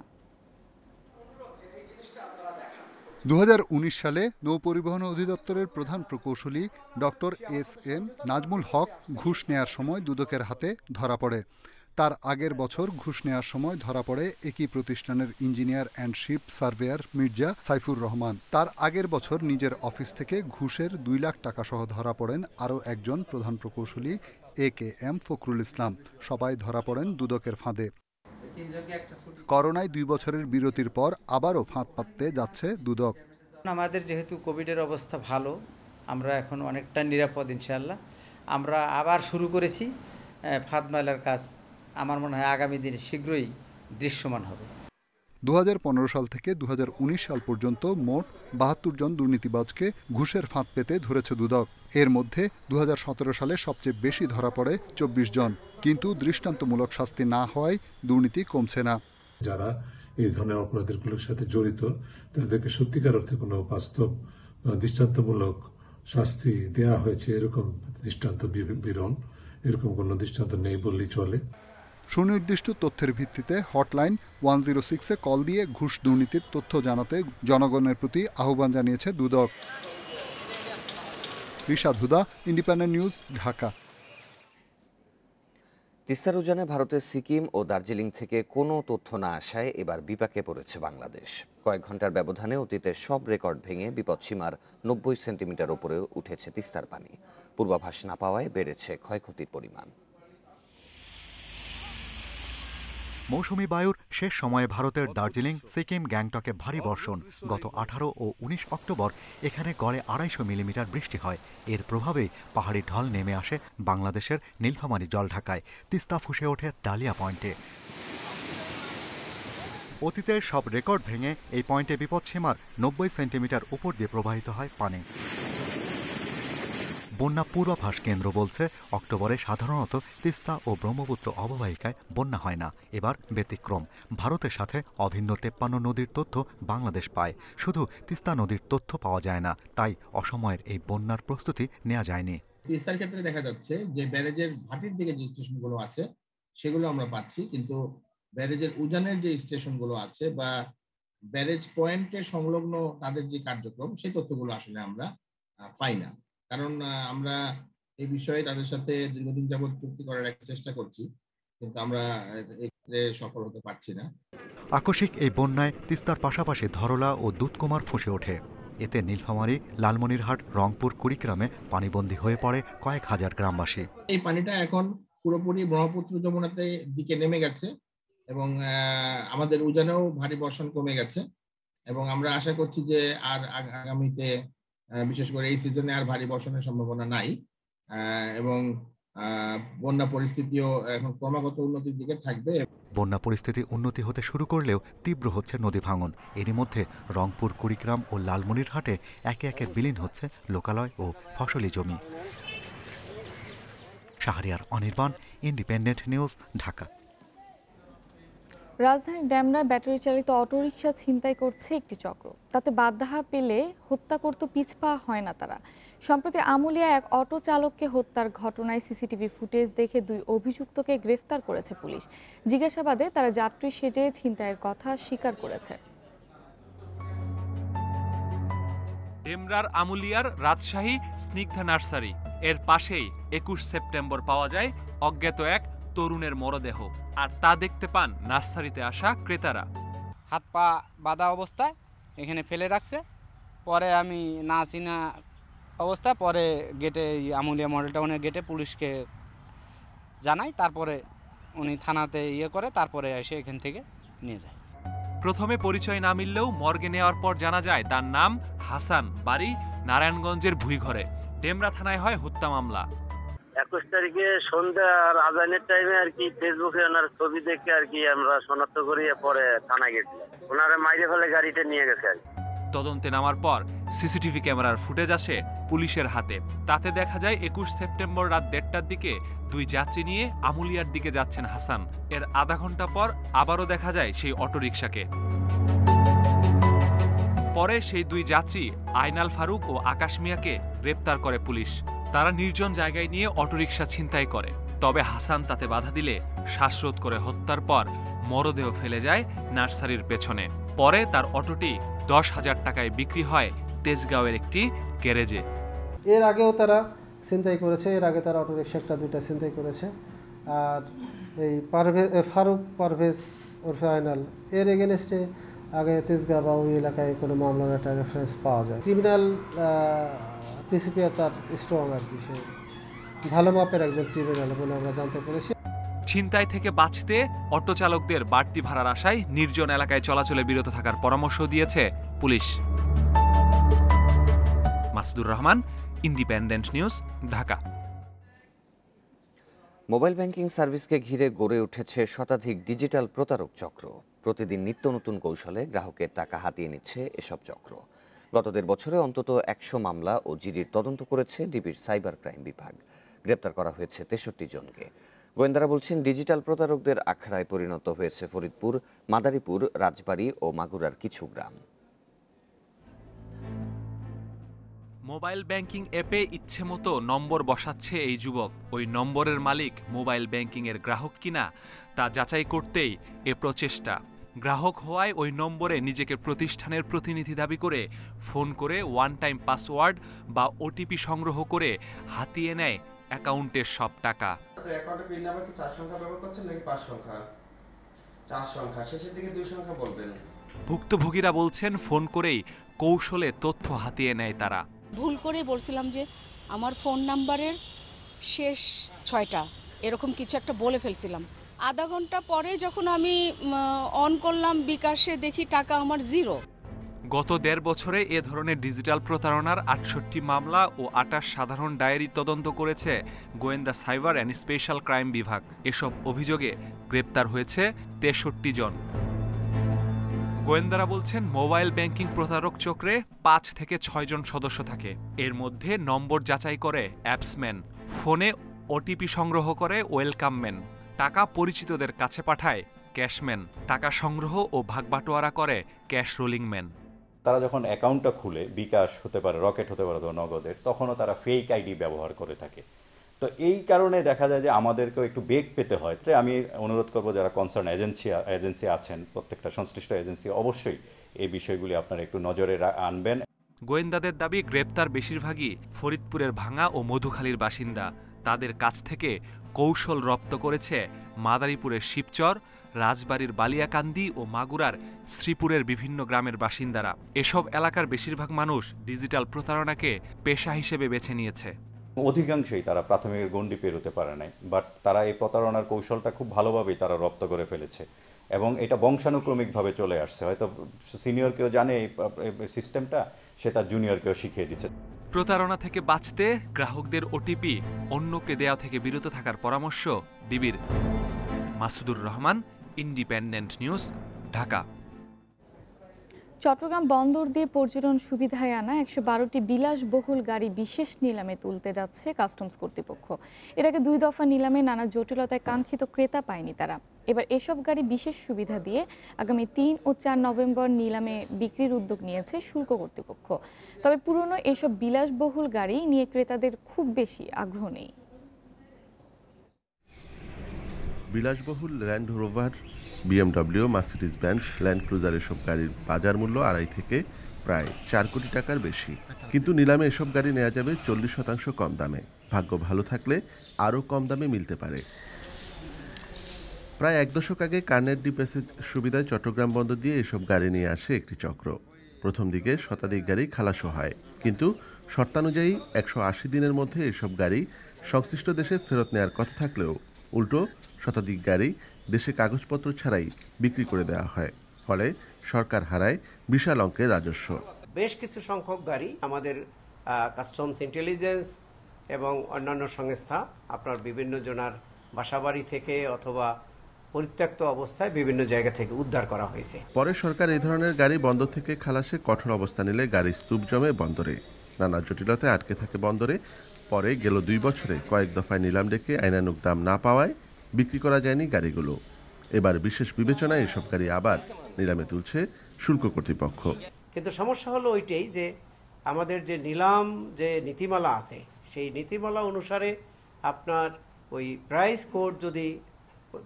2019 সালে নৌপরিবহন অধিদপ্তরের প্রধান প্রকৌশলী ডক্টর এস.এম. নাজমুল হক ঘুষ নেয়ার সময় দুদকের হাতে ধরা পড়ে। তার আগের বছর ঘুষ নেয়ার সময় ধরা পড়ে একই প্রতিষ্ঠানের engineer and ship surveyor Mirza Saifur Rahman. তার আগের বছর নিজের অফিস থেকে ঘুষের 2 লাখ টাকা সহ ধরা পড়েন আরও একজন প্রধান প্রকৌশলী এ.কে.এম. ফখরুল ইসলাম। সবাই ধরা পড়েন দুদকের ফাঁদে। করোনায় 2 বছরের বিরতির পর আবারও ফাঁদ পাততে যাচ্ছে দুদক। আমাদের যেহেতু কোভিডের অবস্থা ভালো, আমরা এখন অনেকটা নিরাপদ ইনশাআল্লাহ। আমরা আবার শুরু করেছি ফাঁদ মেলার কাজ। আমার মনে হয় আগামী দিনে শীঘ্রই দৃশ্যমান হবে। 2015 সাল থেকে 2019 সাল পর্যন্ত মোট 72 জন দুর্নীতিবাজকে ঘুষের ফাঁদ পেতে ধরেছে দুদক। এর মধ্যে 2017 সালে সবচেয়ে বেশি ধরা পড়ে 24 জন। কিন্তু দৃষ্টান্তমূলক শাস্তি না হওয়ায় দুর্নীতি কমছে না। যারা এই ধরনের অপরাধগুলোর সাথে জড়িত তাদেরকে সত্যিকার অর্থে কোনো বাস্তব দৃষ্টান্তমূলক শাস্তি দেয়া হয়েছে এরকম দৃষ্টান্ত বিরল, এরকম কোনো দৃষ্টান্ত নেই বললেই চলে। সুনির্দিষ্ট তথ্যের ভিত্তিতে হটলাইন 106-এ কল দিয়ে ঘুষ দুর্নীতির তথ্য জানাতে জনগণের প্রতি আহ্বান জানিয়েছে দুদক। রিশাদ হুদা, ইন্ডিপেন্ডেন্ট নিউজ, ঢাকা। তিস্তার উজানে ভারতের সিকিম ও দার্জিলিং থেকে কোনো তথ্য না আসায় এবার বিপাকে পড়েছে বাংলাদেশ। কয়েক ঘন্টার ব্যবধানে অতীতের সব রেকর্ড ভেঙে বিপদসীমার 90 সেন্টিমিটার উপরে উঠেছে তিস্তার পানি। পূর্বাভাস না পাওয়ায় বেড়েছে ক্ষয়ক্ষতির পরিমাণ। মৌসুমী বায়ুর শেষ সময়ে ভারতের দার্জিলিং, সিকিম, গ্যাংটকে ভারী বর্ষণ। গত 18 ও 19 অক্টোবর এখানে গড়ে 250 মিলিমিটার বৃষ্টি হয়। এর প্রভাবেই পাহাড়ি ঢল নেমে আসে বাংলাদেশের নীলফামারী জলঢাকায়। তিস্তা ফুঁসে ওঠে ডালিয়া পয়েন্টে। অতীতের সব রেকর্ড ভেঙে এই পয়েন্টে বিপদসীমার 90 সেন্টিমিটার উপর দিয়ে প্রবাহিত হয় পানি। বন্যা পূর্বাভাস কেন্দ্র বলছে অক্টোবরে সাধারণত তিস্তা ও ব্রহ্মপুত্র অববাহিকায় বন্যা হয় না। এবার ব্যতিক্রম। ভারতের সাথে অভিন্ন 53 নদীর তথ্য বাংলাদেশ পায়। শুধু তিস্তা নদীর তথ্য পাওয়া যায় না, তাই অসময়ের এই বন্যার প্রস্তুতি নেওয়া যায়নি। তিস্তার ক্ষেত্রে দেখা যাচ্ছে যে ব্যারেজের ভাটির দিকে যে স্টেশনগুলো আছে সেগুলো আমরা পাচ্ছি, কিন্তু ব্যারেজের উজানের যে স্টেশনগুলো আছে বা ব্যারেজ পয়েন্টের সংলগ্ন তাদের যে কার্যক্রম সেই তথ্যগুলো আসলে আমরা পাই না। কারণ আমরা এই বিষয়ে তাদের সাথে দীর্ঘদিন যাবৎ চুক্তি করার একটা চেষ্টা করছি, কিন্তু আমরা এক্ষেত্রে সফল হতে পারছি না। আকস্মিক এই বন্যায় তিস্তার পাশাপাশি ধরলা ও দুধকুমার ফুঁসে ওঠে। এতে নীলফামারী, লালমনিরহাট, রংপুর, কুড়িগ্রামে পানিবন্দী হয়ে পড়ে কয়েক হাজার গ্রামবাসী। এই পানিটা এখন পুরোপুরি ব্রহ্মপুত্র যমুনাতে দিকে নেমে গেছে এবং আমাদের উজানেও ভারী বর্ষণ কমে গেছে এবং আমরা আশা করছি যে আর আগামীতে বিশেষ করে এই সিজনে আর ভারী বর্ষণের সম্ভাবনা নাই এবং বন্যা পরিস্থিতিও এখন ক্রমাগত উন্নতির দিকে থাকবে। বন্যা পরিস্থিতি উন্নতি হতে শুরু করলেও তীব্র হচ্ছে নদী ভাঙন। এরই মধ্যে রংপুর, কুড়িগ্রাম ও লালমনিরহাটে একে একে বিলীন হচ্ছে লোকালয় ও ফসলি জমি। Shahriar Anirban, independent news, Dhaka. রাজধানীর ডেমরায় ব্যাটারি চালিত অটোরিকশা ছিনতাই করছে একটি চক্র। তাতে বাধা পেলে হত্যা করতে পিছপা হয় না তারা। সম্প্রতি আমুলিয়া এক অটো চালককে হত্যার ঘটনায় সিসিটিভি ফুটেজ দেখে 2 অভিযুক্তকে গ্রেফতার করেছে পুলিশ। জিজ্ঞাসাবাদে তারা যাত্রী সেজে ছিনতাইয়ের কথা স্বীকার করেছে। ডেমরার আমুলিয়ার রাজশাহী স্নিগ্ধা নার্সারি এর পাশেই 21 সেপ্টেম্বর পাওয়া যায় অজ্ঞাত এক তরুণের মরদেহ। আর তা দেখতে পান নার্সারিতে আসা ক্রেতারা। হাত পা বাঁধা অবস্থায় এখানে ফেলে রাখছে। পরে আমি না চিনা অবস্থা পরে গেটে আমুলিয়া মডেল টাউনের গেটে পুলিশকে জানাই। তারপরে উনি থানাতে করে তারপরে এসে এখান থেকে নিয়ে যায়। প্রথমে পরিচয় না মিললেও মর্গে নেওয়ার পর জানা যায় তার নাম হাসান, বাড়ি নারায়ণগঞ্জের ভুইঘরে। ডেমরা থানায় হয় হত্যা মামলা। 21 তারিখে সন্ধ্যা আর আজানের টাইমে আর কি ফেসবুকে ওনার ছবি দেখে আর কি আমরা শনাক্ত করি, পরে থানায় গেছি। ওনারা মাইরে ফেলে গাড়িতে নিয়ে গেছে আর কি। তদন্তে নামার পর সিসিটিভি ক্যামেরার ফুটেজ আসে পুলিশের হাতে। তাতে দেখা যায় 21 সেপ্টেম্বর রাত 1:30টার দিকে দুই যাত্রী নিয়ে আমুলিয়ার দিকে যাচ্ছেন হাসান। এর আধা ঘন্টা পর আবারও দেখা যায় সেই অটোরিকশাকে। পরে সেই দুই যাত্রী আইনাল ফারুক ও আকাশ মিয়াকে গ্রেপ্তার করে পুলিশ। তারা নির্জন জায়গায় নিয়ে অটোরিকশা ছিনতাই করে। তবে হাসান তাতে বাধা দিলে শ্বাসরোধ করে হত্যার পর মরদেহ ফেলে যায় নার্সারির পেছনে। পরে তার অটোটি 10,000 টাকায় বিক্রি হয় তেজগাঁওয়ের একটি গ্যারেজে। এর আগেও তারা ছিনতাই করেছে, এর আগে তারা অটোরিকশা একটা দুইটা ছিনতাই করেছে। আর এই ফারুক পারভেজ ওরফে আইনাল এর এগেনস্টে আগে তেজগাঁও বা ওই এলাকায় কোনো মামলার একটা রেফারেন্স পাওয়া যায়। ক্রিমিনাল প্রিন্সিপিয়া তার স্ট্রং আর কি, সে ভালো মাপের একজন ক্রিমিনাল বলে আমরা জানতে পেরেছি। ছিনতাই থেকে বাঁচতে অটো চালকদের বাড়তি ভাড়ার আশায় নির্জন এলাকায় চলাচলে বিরত থাকার পরামর্শ দিয়েছে পুলিশ। Masudur Rahman, independent news, Dhaka. Mobile banking সার্ভিসকে ঘিরে গড়ে উঠেছে শতাধিক ডিজিটাল প্রতারক চক্র। প্রতিদিন নিত্য নতুন কৌশলে গ্রাহকের টাকা হাতিয়ে নিচ্ছে এসব চক্র। গত 1.5 বছরে অন্তত 100 মামলা ও জিডির তদন্ত করেছে ডিবির সাইবার ক্রাইম বিভাগ। গ্রেপ্তার করা হয়েছে 63 জনকে। গোয়েন্দারা বলছেন, ডিজিটাল প্রতারকদের আখড়ায় পরিণত হয়েছে ফরিদপুর, মাদারীপুর, রাজবাড়ী ও মাগুরার কিছু গ্রাম। মোবাইল ব্যাংকিং অ্যাপে ইচ্ছেমতো নম্বর বসাচ্ছে এই যুবক। ওই নম্বরের মালিক মোবাইল ব্যাংকিং এর গ্রাহক কিনা তা যাচাই করতেই এ প্রচেষ্টা। গ্রাহক হওয়ায় ওই নম্বরে নিজেকে প্রতিষ্ঠানের প্রতিনিধি দাবি করে ফোন করে ওয়ান টাইম পাসওয়ার্ড বা ওটিপি সংগ্রহ করে হাতিয়ে নেয় অ্যাকাউন্টের সব টাকা। অ্যাকাউন্টে পিন নাম্বার কি 4 সংখ্যা ব্যবহার করছেন নাকি 5 সংখ্যা? 4 সংখ্যা, শেষের দিকে 2 সংখ্যা বলবেন। ভুক্তভোগীরা বলছেন, ফোন করেই কৌশলে তথ্য হাতিয়ে নেয় তারা। ভুল করে বলছিলাম যে আমার ফোন নাম্বারের শেষ 6টা এরকম কিছু একটা বলে ফেলছিলাম। আধা ঘন্টা পরে যখন আমি অন করলাম বিকাশে, দেখি টাকা আমার 0। গত 1.5 বছরে এ ধরনের ডিজিটাল প্রতারণার 68 মামলা ও 28 সাধারণ ডায়েরি তদন্ত করেছে গোয়েন্দা সাইবার অ্যান্ড স্পেশাল ক্রাইম বিভাগ। এসব অভিযোগে গ্রেপ্তার হয়েছে 63 জন। গোয়েন্দারা বলছেন, মোবাইল ব্যাংকিং প্রতারক চক্রে 5 থেকে 6 জন সদস্য থাকে। এর মধ্যে নম্বর যাচাই করে অ্যাপসম্যান, ফোনে ওটিপি সংগ্রহ করে ওয়েলকামম্যান, টাকা পরিচিতদের কাছে পাঠায় ক্যাশম্যান, টাকা সংগ্রহ ও ভাগবাটোয়ারা করে ক্যাশ রোলিংম্যান। তারা যখন অ্যাকাউন্টটা খুলে, বিকাশ হতে পারে, রকেট হতে পারে নগদের, তখনও তারা ফেক আইডি ব্যবহার করে থাকে। তো এই কারণে দেখা যায় যে আমাদেরকেও একটু বেগ পেতে হয়। আমি অনুরোধ করব যারা কনসার্ন এজেন্সি আছেন, প্রত্যেকটা সংশ্লিষ্ট এজেন্সি অবশ্যই এই বিষয়গুলি আপনারা একটু নজরে আনবেন। গোয়েন্দাদের দাবি, গ্রেপ্তার বেশিরভাগই ফরিদপুরের ভাঙা ও মধুখালীর বাসিন্দা। তাদের কাছ থেকে কৌশল রপ্ত করেছে মাদারীপুরের শিবচর, রাজবাড়ীর বালিয়াকান্দি ও মাগুরার শ্রীপুরের বিভিন্ন গ্রামের বাসিন্দারা। এসব এলাকার বেশিরভাগ মানুষ ডিজিটাল প্রতারণাকে পেশা হিসেবে বেছে নিয়েছে। অধিকাংশই তারা প্রাথমিক গণ্ডি পেরোতে পারে নাই, বাট তারা এই প্রতারণার কৌশলটা খুব ভালোভাবেই তারা রপ্ত করে ফেলেছে এবং এটা বংশানুক্রমিকভাবে চলে আসছে। হয়তো সিনিয়র কেউ জানে এই সিস্টেমটা, সে তার জুনিয়রকেও শিখিয়ে দিচ্ছে। প্রতারণা থেকে বাঁচতে গ্রাহকদের ওটিপি অন্যকে দেওয়া থেকে বিরত থাকার পরামর্শ ডিবির। Masudur Rahman, independent news, Dhaka. চট্টগ্রাম বন্দর দিয়ে পর্যটন সুবিধায় আনা 112টি বিলাসবহুল গাড়ি বিশেষ নিলামে তুলতে যাচ্ছে কাস্টমস কর্তৃপক্ষ। এর আগে 2 দফা নিলামে নানা জটিলতায় কাঙ্ক্ষিত ক্রেতা পায়নি তারা। এবার এসব গাড়ি বিশেষ সুবিধা দিয়ে আগামী 3 ও 4 নভেম্বর নিলামে বিক্রির উদ্যোগ নিয়েছে শুল্ক কর্তৃপক্ষ। তবে পুরনো এসব বিলাসবহুল গাড়ি নিয়ে ক্রেতাদের খুব বেশি আগ্রহ নেই। বিলাসবহুল land rover, BMW, Mercedes Benz, land cruiser এসব গাড়ির বাজার মূল্য 2.5 থেকে প্রায় 4 কোটি টাকার বেশি। কিন্তু নিলামে এসব গাড়ি নেওয়া যাবে 40% কম দামে। ভাগ্য ভালো থাকলে আরও কম দামে মিলতে পারে। প্রায় 1 দশক আগে কার্নেট ডি প্যাসেজ সুবিধায় চট্টগ্রাম বন্দর দিয়ে এসব গাড়ি নিয়ে আসে একটি চক্র। প্রথম দিকে শতাধিক গাড়ি খালাসও হয়, কিন্তু শর্তানুযায়ী 180 দিনের মধ্যে এসব গাড়ি সংশ্লিষ্ট দেশে ফেরত নেওয়ার কথা থাকলেও উল্টো শতাধিক গাড়ি দেশে কাগজপত্র ছাড়াই বিক্রি করে দেওয়া হয়। ফলে সরকার হারায় বিশাল অঙ্কের রাজস্ব। বেশ কিছু সংখ্যক গাড়ি আমাদের কাস্টমস ইন্টেলিজেন্স এবং অন্যান্য সংস্থা আপনার বিভিন্ন জনার বাসাবাড়ি থেকে অথবা পরিত্যক্ত অবস্থায় বিভিন্ন জায়গা থেকে উদ্ধার করা হয়েছে। পরে সরকার এই ধরনের গাড়ি বন্দর থেকে খালাসে কঠোর অবস্থান নিলে গাড়ি স্তূপ জমে বন্দরে, নানা জটিলতায় আটকে থাকে বন্দরে। পরে গেল 2 বছরে কয়েক দফায় নিলাম ডেকে আইনানুগ দাম না পাওয়ায় বিক্রি করা যায়নি গাড়িগুলো। এবার বিশেষ বিবেচনায় এসব গাড়ি আবার নিলামে তুলছে শুল্ক কর্তৃপক্ষ। কিন্তু সমস্যা হলো ওইটাই যে আমাদের যে নিলাম যে নীতিমালা আছে, সেই নীতিমালা অনুসারে আপনার ওই প্রাইস কোড যদি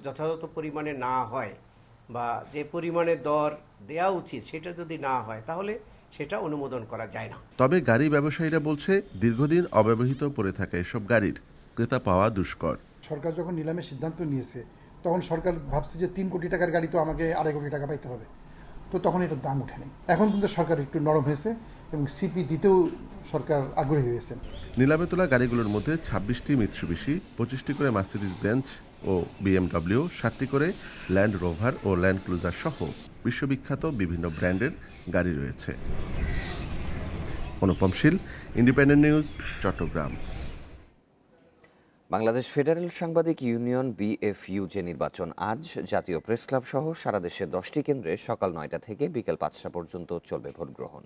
যথাযথ পরিমাণে না হয় বা যে পরিমাণে দর দেওয়া উচিত সেটা যদি না হয়, তাহলে সেটা অনুমোদন করা যায় না। তবে গাড়ি ব্যবসায়ীরা বলছে, দীর্ঘদিন অব্যবহৃত পড়ে থাকা এসব গাড়ির ক্রেতা পাওয়া দুষ্কর। সরকার যখন নিলামের সিদ্ধান্ত নিয়েছে তখন সরকার ভাবছে যে 3 কোটি টাকার গাড়ি তো আমাকে 2.5 কোটি টাকা পাইতে হবে, তো তখন এটার দাম ওঠেনি। এখন কিন্তু সরকার একটু নরম হয়েছে এবং সিপি দিতেও সরকার আগ্রহী হয়েছেন। নিলামে তোলা গাড়িগুলোর মধ্যে 26টি মিৎসুবিশি, 25টি করে মার্সিডিজ বেঞ্চ ও BMW, 7টি করে ল্যান্ড রোভার ও ল্যান্ড ক্রুজার সহ বিশ্ববিখ্যাত বিভিন্ন ব্র্যান্ডের গাড়ি রয়েছে। Anupam Shil, independent news, Chattogram. Bangladesh federal সাংবাদিক ইউনিয়ন BFUJ নির্বাচন আজ জাতীয় প্রেস ক্লাব সহ সারা দেশে 10টি কেন্দ্রে সকাল 9টা থেকে বিকেল 5টা পর্যন্ত চলবে ভোট গ্রহণ।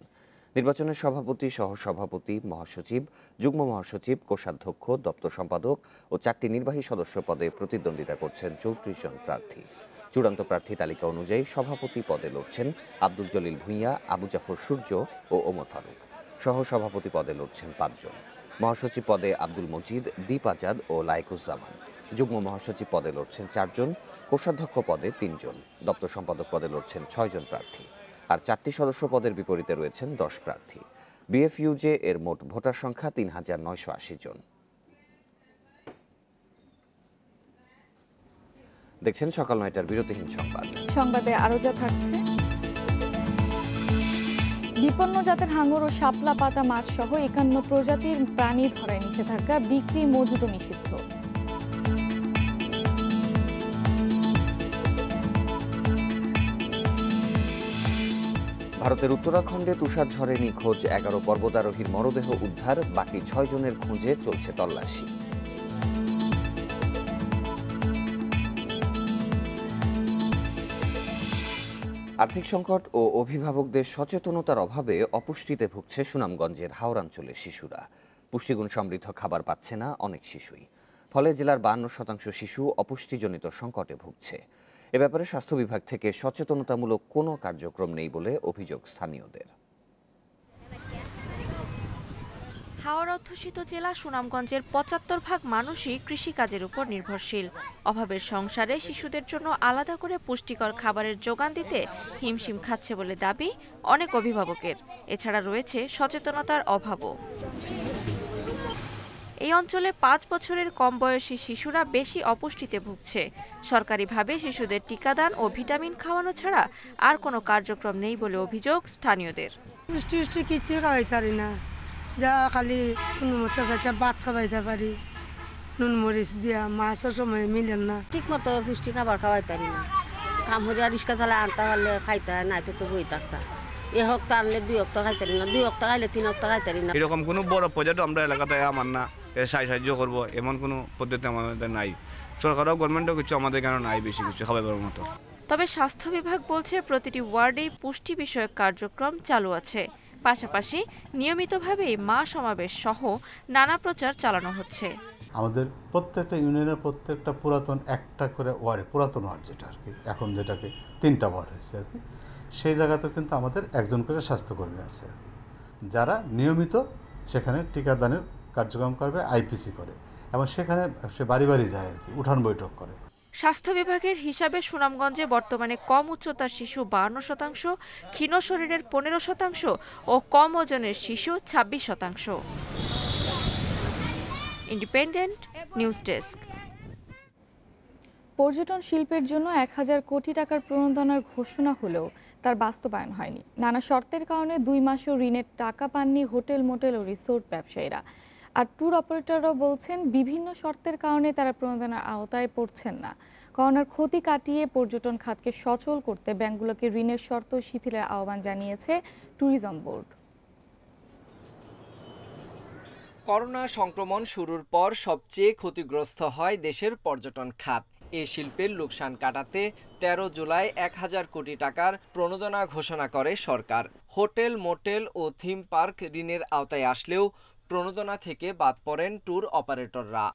নির্বাচনের সভাপতি, সহসভাপতি, মহাসচিব, যুগ্ম মহাসচিব, কোষাধ্যক্ষ, দপ্তর সম্পাদক ও 4টি নির্বাহী সদস্য পদে প্রতিদ্বন্দ্বিতা করছেন 34 জন প্রার্থী। চূড়ান্ত প্রার্থী তালিকা অনুযায়ী সভাপতি পদে লড়ছেন আব্দুল জলিল ভূঁইয়া, আবু জাফর সূর্য ও ওমর ফারুক। সহসভাপতি পদে লড়ছেন 5 জন। মহাসচিব পদে আব্দুল মজিদ, দীপ আজাদ ও লাইকুজ্জামান। যুগ্ম মহাসচিব পদে লড়ছেন 4 জন, কোষাধ্যক্ষ পদে 3 জন, দপ্তর সম্পাদক পদে লড়ছেন 6 জন প্রার্থী। আর 4টি সদস্য পদের বিপরীতে রয়েছেন 10 প্রার্থী। BFUJ এর মোট ভোটার সংখ্যা 3980 জন। দেখছেন সকাল 9টার বিরতিহীন সংবাদ। সংবাদে আরো যা থাকছে, বিপন্ন জাতের হাঙর ও শাপলা পাতা মাছ সহ 51 প্রজাতির প্রাণী ধরায় নিষেধাজ্ঞা, বিক্রি মজুদ নিষিদ্ধ। ভারতের উত্তরাখণ্ডে তুষার ঝড়ে নিখোঁজ 11 পর্বতারোহীর মরদেহ উদ্ধার, বাকি 6 জনের খোঁজে চলছে তল্লাশি। আর্থিক সংকট ও অভিভাবকদের সচেতনতার অভাবে অপুষ্টিতে ভুগছে সুনামগঞ্জের হাওড়াঞ্চলের শিশুরা। পুষ্টিগুণ সমৃদ্ধ খাবার পাচ্ছে না অনেক শিশুই, ফলে জেলার 52% শিশু অপুষ্টিজনিত সংকটে ভুগছে। এ ব্যাপারে স্বাস্থ্য বিভাগ থেকে সচেতনতামূলক কোনো কার্যক্রম নেই বলে অভিযোগ স্থানীয়দের। হাওড়া অধ্যুষিত জেলা সুনামগঞ্জের 75% মানুষই কৃষিকাজের উপর নির্ভরশীল। অভাবের সংসারে শিশুদের জন্য আলাদা করে পুষ্টিকর খাবারের যোগান দিতে হিমশিম খাচ্ছে বলে দাবি অনেক অভিভাবকের। এছাড়া রয়েছে সচেতনতার অভাবও। এই অঞ্চলে 5 বছরের কম বয়সী শিশুরা বেশি অপুষ্টিতে ভুগছে। সরকারিভাবে শিশুদের টিকাদান ও ভিটামিন খাওয়ানো ছাড়া আর কোনো কার্যক্রম নেই বলে অভিযোগ স্থানীয়দের। পুষ্টি কিছু খাওয়াইতে পারি না, যা খালি কোনো মতো একটা ভাত খাওয়াইতে পারি, নুন মরিচ দিয়া, মাছও সময় মিলেন না। ঠিক মতো পুষ্টি খাবার খাওয়াইতে পারি না, কাম হরিয়া রিক্সা চালা আনতে পারলে খাইতে হয়, না তো বই থাকতা। এ সপ্তাহ আনলে 2 সপ্তাহ খাইতে পারি না, 2 সপ্তাহ খাইলে 3 সপ্তাহ খাইতে পারি না। এরকম কোনো বড় প্রজেক্ট আমরা এলাকাতে আমার না সাহায্য করবো এমন কোনো পদ্ধতি আমাদের নাই। সরকারও গভর্নমেন্টও কিছু আমাদের কেন নাই বেশি কিছু খাবার মতো। তবে স্বাস্থ্য বিভাগ বলছে প্রতিটি ওয়ার্ডেই পুষ্টি বিষয়ক কার্যক্রম চালু আছে। পাশাপাশি নিয়মিতভাবেই মা সমাবেশ সহ নানা প্রচার চালানো হচ্ছে। আমাদের প্রত্যেকটা ইউনিয়নের প্রত্যেকটা পুরাতন একটা করে ওয়ার্ডে, পুরাতন ওয়ার্ড যেটা আর কি, এখন যেটাকে 3টা ওয়ার্ড হয়েছে আর কি, সেই জায়গাতেও কিন্তু আমাদের একজন করে স্বাস্থ্যকর্মী আছে আর কি, যারা নিয়মিত সেখানে টিকাদানের কার্যক্রম করবে, আইপিসি করে, এবং সেখানে সে বাড়ি বাড়ি যায় আর কি, উঠান বৈঠক করে। স্বাস্থ্য বিভাগের হিসাবে সুনামগঞ্জে বর্তমানে কম উচ্চতার শিশু 52%, ক্ষীণ শরীরের 15% ও কম ওজনের শিশু 26%। Independent news desk. পর্যটন শিল্পের জন্য 1000 কোটি টাকার প্রণোদনার ঘোষণা হলেও তার বাস্তবায়ন হয়নি। নানা শর্তের কারণে 2 মাসেও ঋণের টাকা পাননি হোটেল, মোটেল ও রিসোর্ট ব্যবসায়ীরা। আর ট্যুর অপারেটররাও বলছেন বিভিন্ন শর্তের কারণে তারা প্রণোদনার আওতায় পড়ছেন না। করোনার ক্ষতি কাটিয়ে পর্যটন খাতকে সচল করতে ব্যাংকগুলোকে ঋণের শর্ত শিথিলের আহ্বান জানিয়েছে ট্যুরিজম বোর্ড। করোনা সংক্রমণ শুরুর পর সবচেয়ে ক্ষতিগ্রস্ত হয় দেশের পর্যটন খাত। এ শিল্পের লোকসান কাটাতে ১৩ জুলাই ১,০০০ কোটি টাকার প্রণোদনা ঘোষণা করে সরকার। হোটেল, মোটেল ও থিম পার্ক ঋণের আওতায় আসলেও প্রণোদনা থেকে বাদ পড়েন ট্যুর অপারেটররা।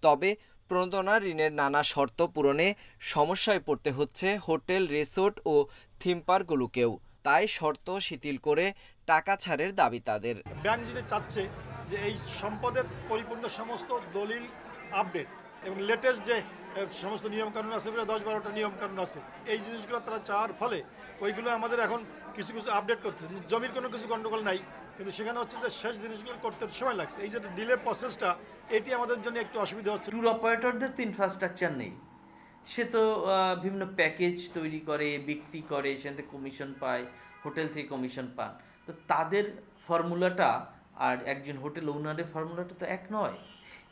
তবে প্রণোদনা ঋণের নানা শর্ত পূরণে সমস্যায় পড়তে হচ্ছে হোটেল, রিসোর্ট ও থিম পার্কগুলোকেও। তাই শর্ত শিথিল করে টাকা ছাড়ের দাবি তাদের। ব্যাংক যেটা চাচ্ছে যে এই সম্পদের পরিপূর্ণ সমস্ত দলিল আপডেট এবং লেটেস্ট যে সমস্ত নিয়মকানুন আছে, 10-12টা নিয়মকানুন আছে, এই জিনিসগুলো তারা চাওয়ার ফলে ওইগুলো আমাদের এখন কিছু কিছু আপডেট করছে। জমির কোনো কিছু গণ্ডগোল নাই, কিন্তু সেখানে হচ্ছে যে শেষ জিনিসগুলো করতে সময় লাগছে। এই যে ডিলে প্রসেসটা, এটি আমাদের জন্য একটু অসুবিধা হচ্ছে। ট্যুর অপারেটরদের তো ইনফ্রাস্ট্রাকচার নেই, সে তো বিভিন্ন প্যাকেজ তৈরি করে, বিক্রি করে, সেখান থেকে কমিশন পায়, হোটেল থেকে কমিশন পান। তো তাদের ফর্মুলাটা আর একজন হোটেল ওনারের ফর্মুলাটা তো এক নয়।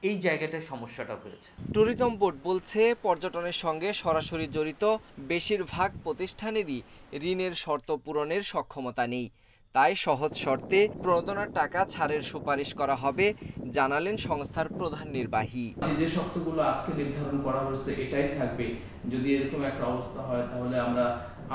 এই জায়গাটায় সমস্যাটা হয়েছে। ট্যুরিজম বোর্ড বলছে, পর্যটনের সঙ্গে সরাসরি জড়িত বেশিরভাগ প্রতিষ্ঠানেরই ঋণের শর্ত পূরণের সক্ষমতা নেই। তাই সহজ শর্তে প্রণোদনার টাকা ছাড়ের সুপারিশ করা হবে, জানালেন সংস্থার প্রধান নির্বাহী। যে শর্তগুলো আজকে নির্ধারণ করা হয়েছে এটাই থাকবে। যদি এরকম একটা অবস্থা হয় তাহলে আমরা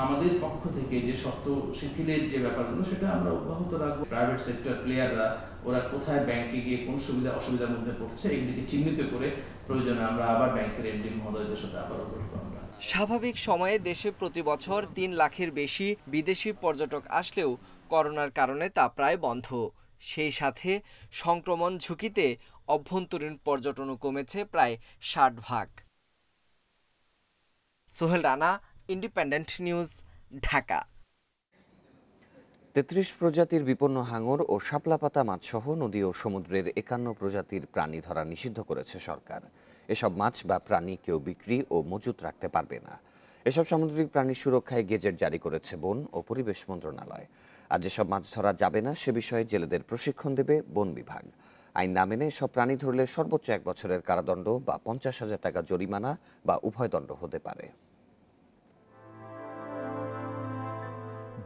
আমাদের পক্ষ থেকে যে শর্ত শিথিলের যে ব্যাপারগুলো সেটা আমরা অব্যাহত রাখবো। প্রাইভেট সেক্টর প্লেয়াররা ওরা কোথায় ব্যাংকে গিয়ে কোন সুবিধা অসুবিধার মধ্যে পড়ছে এগুলিকে চিহ্নিত করে প্রয়োজনে আমরা আবার ব্যাংকের এমডি মহোদয়দের সাথে আবারও বসবো। আমরা স্বাভাবিক সময়ে দেশে প্রতি বছর ৩ লাখের বেশি বিদেশি পর্যটক আসলেও করোনার কারণে তা প্রায় বন্ধ। সেই সাথে সংক্রমণ ঝুঁকিতে অভ্যন্তরীণ পর্যটনও কমেছে প্রায় ৬০%। Sohel Rana, independent news, Dhaka. ৩৩ প্রজাতির বিপন্ন হাঙর ও শাপলা পাতা মাছসহ নদী ও সমুদ্রের ৫১ প্রজাতির প্রাণী ধরা নিষিদ্ধ করেছে সরকার। এসব মাছ বা প্রাণী কেউ বিক্রি ও মজুত রাখতে পারবে না। এসব সামুদ্রিক প্রাণী সুরক্ষায় গেজেট জারি করেছে বন ও পরিবেশ মন্ত্রণালয়। আর যেসব মাছ ধরা যাবে না সে বিষয়ে জেলেদের প্রশিক্ষণ দেবে বন বিভাগ। আইন না মেনে এসব প্রাণী ধরলে সর্বোচ্চ ১ বছরের কারাদণ্ড বা ৫০,০০০ টাকা জরিমানা বা উভয় দণ্ড হতে পারে।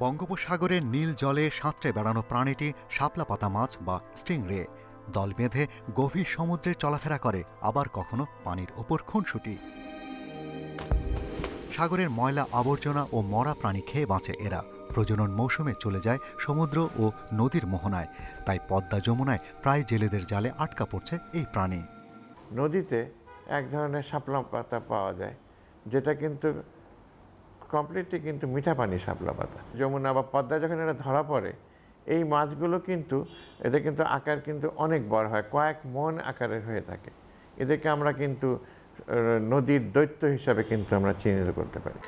বঙ্গোপসাগরের নীল জলে সাঁতরে বেড়ানো প্রাণীটি শাপলা পাতা মাছ বা স্টিংরে। দল বেঁধে গভীর সমুদ্রে চলাফেরা করে, আবার কখনো পানির ওপর খুনসুটি। সাগরের ময়লা আবর্জনা ও মরা প্রাণী খেয়ে বাঁচে এরা। প্রজনন মৌসুমে চলে যায় সমুদ্র ও নদীর মোহনায়। তাই পদ্মা যমুনায় প্রায় জেলেদের জালে আটকা পড়ছে এই প্রাণী। নদীতে এক ধরনের শাপলা পাতা পাওয়া যায়, যেটা কিন্তু কমপ্লিটলি কিন্তু মিঠা পানি শাপলা পাতা। যমুনা বা পদ্মা যখন এটা ধরা পড়ে, এই মাছগুলো কিন্তু এদের কিন্তু আকার কিন্তু অনেক বড় হয়, কয়েক মন আকারের হয়ে থাকে। এদেরকে আমরা কিন্তু নদীর দৈত্য হিসাবে কিন্তু আমরা চিহ্নিত করতে পারি।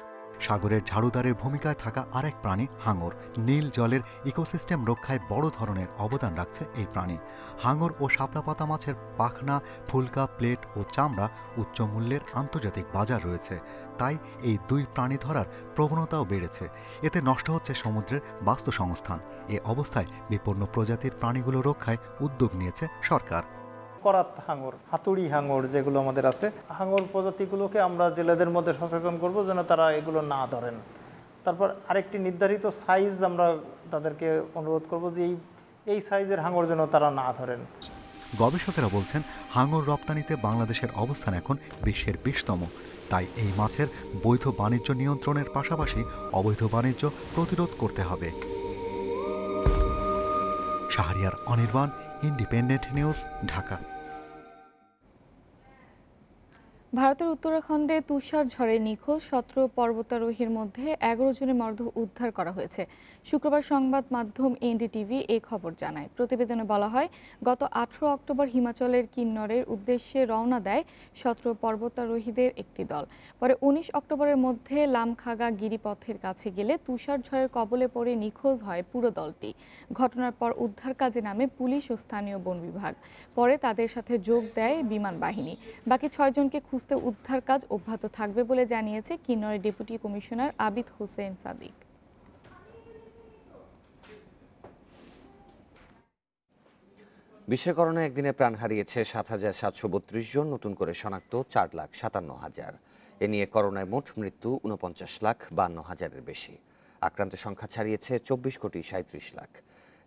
সাগরের ঝাড়ুদারের ভূমিকায় থাকা আরেক প্রাণী হাঙর। নীল জলের ইকোসিস্টেম রক্ষায় বড় ধরনের অবদান রাখছে এই প্রাণী। হাঙর ও শাপলা পাতা মাছের পাখনা, ফুলকা, প্লেট ও চামড়া উচ্চ মূল্যের আন্তর্জাতিক বাজার রয়েছে। তাই এই দুই প্রাণী ধরার প্রবণতাও বেড়েছে। এতে নষ্ট হচ্ছে সমুদ্রের বাস্তুসংস্থান। এ অবস্থায় বিপন্ন প্রজাতির প্রাণীগুলো রক্ষায় উদ্যোগ নিয়েছে সরকার। করাত হাঙর, হাতুড়ি হাঙর যেগুলো আমাদের আছে, হাঙর প্রজাতিগুলোকে আমরা জেলেদের মধ্যে সচেতন করব যেন তারা এগুলো না ধরেন। তারপর আরেকটি নির্ধারিত সাইজ আমরা তাদেরকে অনুরোধ করব যে এই সাইজের হাঙর যেন তারা না ধরেন। গবেষকেরা বলছেন, হাঙর রপ্তানিতে বাংলাদেশের অবস্থান এখন বিশ্বের 20তম। তাই এই মাছের বৈধ বাণিজ্য নিয়ন্ত্রণের পাশাপাশি অবৈধ বাণিজ্য প্রতিরোধ করতে হবে। Shahriar Anirban, independent news, Dhaka. ভারতের উত্তরাখণ্ডে তুষার ঝড়ে নিখোঁজ 17 পর্বতারোহীর মধ্যে 11 জনের মরদেহ উদ্ধার করা হয়েছে। শুক্রবার সংবাদ মাধ্যম এনডিটিভি এই খবর জানায়। প্রতিবেদনে বলা হয়, গত 18 অক্টোবর হিমাচলের কিন্নরের উদ্দেশ্যে রওনা দেয় 17 পর্বতারোহীদের একটি দল। পরে 19 অক্টোবরের মধ্যে লামখাগা গিরিপথের কাছে গেলে তুষার ঝড়ের কবলে পড়ে নিখোঁজ হয় পুরো দলটি। ঘটনার পর উদ্ধার কাজে নামে পুলিশ ও স্থানীয় বন বিভাগ। পরে তাদের সাথে যোগ দেয় বিমান বাহিনী। বাকি 6 জনকে খুঁজতে উদ্ধার কাজ অব্যাহত থাকবে বলে জানিয়েছে কিন্নরের ডেপুটি কমিশনার আবিদ হোসেন সাদিক। বিশ্বে করোনা একদিনে প্রাণ হারিয়েছে ৭,৭৩২ জন, নতুন করে শনাক্ত ৪,৫৭,০০০। এ নিয়ে করোনায় মোট মৃত্যু ৪৯,৫২,০০০-এর বেশি। আক্রান্তের সংখ্যা ছাড়িয়েছে ২৪,৩৭,০০,০০০।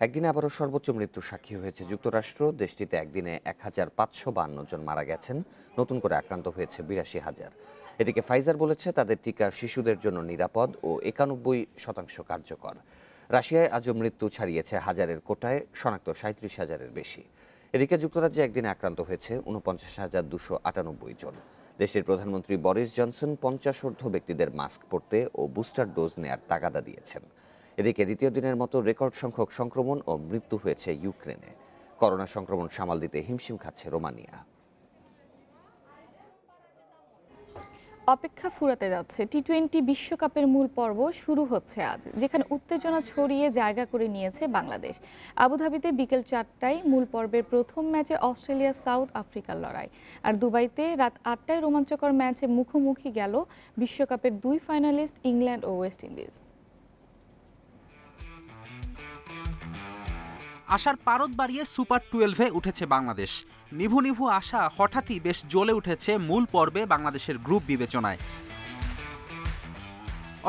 একদিনে আবারও সর্বোচ্চ মৃত্যুর সাক্ষী হয়েছে যুক্তরাষ্ট্র। দেশটিতে একদিনে 1552 জন মারা গেছেন, নতুন করে আক্রান্ত হয়েছে 82,000। এদিকে ফাইজার বলেছে তাদের টিকা শিশুদের জন্য নিরাপদ ও 91% কার্যকর। রাশিয়ায় আজও মৃত্যু ছাড়িয়েছে হাজারের কোটায়, শনাক্ত 37,000-এর বেশি। এদিকে যুক্তরাজ্যে একদিনে আক্রান্ত হয়েছে 49,298 জন। দেশটির প্রধানমন্ত্রী বরিস জনসন 50 ব্যক্তিদের মাস্ক পরতে ও বুস্টার ডোজ নেয়ার তাগাদা দিয়েছেন। এদিকে দ্বিতীয় দিনের মতো রেকর্ড সংখ্যক সংক্রমণ ও মৃত্যু হয়েছে ইউক্রেনে। করোনা সংক্রমণ সামাল দিতে হিমশিম খাচ্ছে রোমানিয়া। অপেক্ষা ফুরাতে যাচ্ছে। টি-20 বিশ্বকাপের মূল পর্ব শুরু হচ্ছে আজ, যেখানে উত্তেজনা ছড়িয়ে জায়গা করে নিয়েছে বাংলাদেশ। আবুধাবিতে বিকেল 4টায় মূল পর্বের প্রথম ম্যাচে অস্ট্রেলিয়া সাউথ আফ্রিকার লড়াই, আর দুবাইতে রাত 8টায় রোমাঞ্চকর ম্যাচে মুখোমুখি গেল বিশ্বকাপের 2 ফাইনালিস্ট ইংল্যান্ড ও ওয়েস্ট ইন্ডিজ। আশার পারদ বাড়িয়ে সুপার 12-এ উঠেছে বাংলাদেশ। নিভু নিভু আশা হঠাৎই বেশ জ্বলে উঠেছে মূল পর্বে বাংলাদেশের গ্রুপ বিবেচনায়।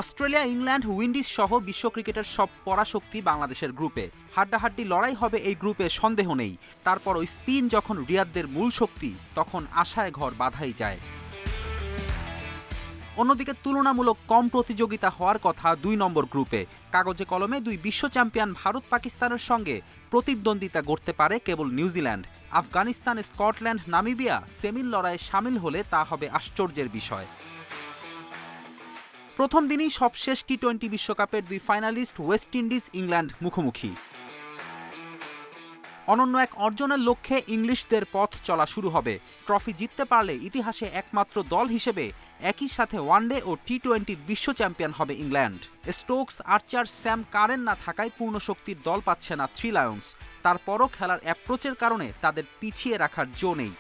অস্ট্রেলিয়া, ইংল্যান্ড, উইন্ডিজ সহ বিশ্ব ক্রিকেটের সব পরাশক্তি বাংলাদেশের গ্রুপে। হাড্ডাহাড্ডি লড়াই হবে এই গ্রুপে, সন্দেহ নেই। তারপরও স্পিন যখন রিয়াদদের মূল শক্তি, তখন আশায় ঘর বাঁধাই যায়। অন্যদিকে তুলনামূলক কম প্রতিযোগিতা হওয়ার কথা 2 নম্বর গ্রুপে। কাগজে কলমে 2 বিশ্ব চ্যাম্পিয়ন ভারত পাকিস্তানের সঙ্গে প্রতিদ্বন্দ্বিতা গড়তে পারে কেবল নিউজিল্যান্ড। আফগানিস্তান, স্কটল্যান্ড, নামিবিয়া সেমির লড়াইয়ে সামিল হলে তা হবে আশ্চর্যের বিষয়। প্রথম দিনই সবশেষ টি-20 বিশ্বকাপের 2 ফাইনালিস্ট ওয়েস্ট ইন্ডিজ, ইংল্যান্ড মুখোমুখি। অনন্য এক অর্জনের লক্ষ্যে ইংলিশদের পথ চলা শুরু হবে। ট্রফি জিততে পারলে ইতিহাসে একমাত্র দল হিসেবে একই সাথে ওয়ানডে ও টি-20 বিশ্ব চ্যাম্পিয়ন হবে ইংল্যান্ড। স্টোকস, আর্চার, স্যাম কারেন না থাকায় পূর্ণ শক্তির দল পাচ্ছে না 3 লায়ন্স। তারপরও খেলার অ্যাপ্রোচের কারণে তাদের পিছিয়ে রাখার জো নেই।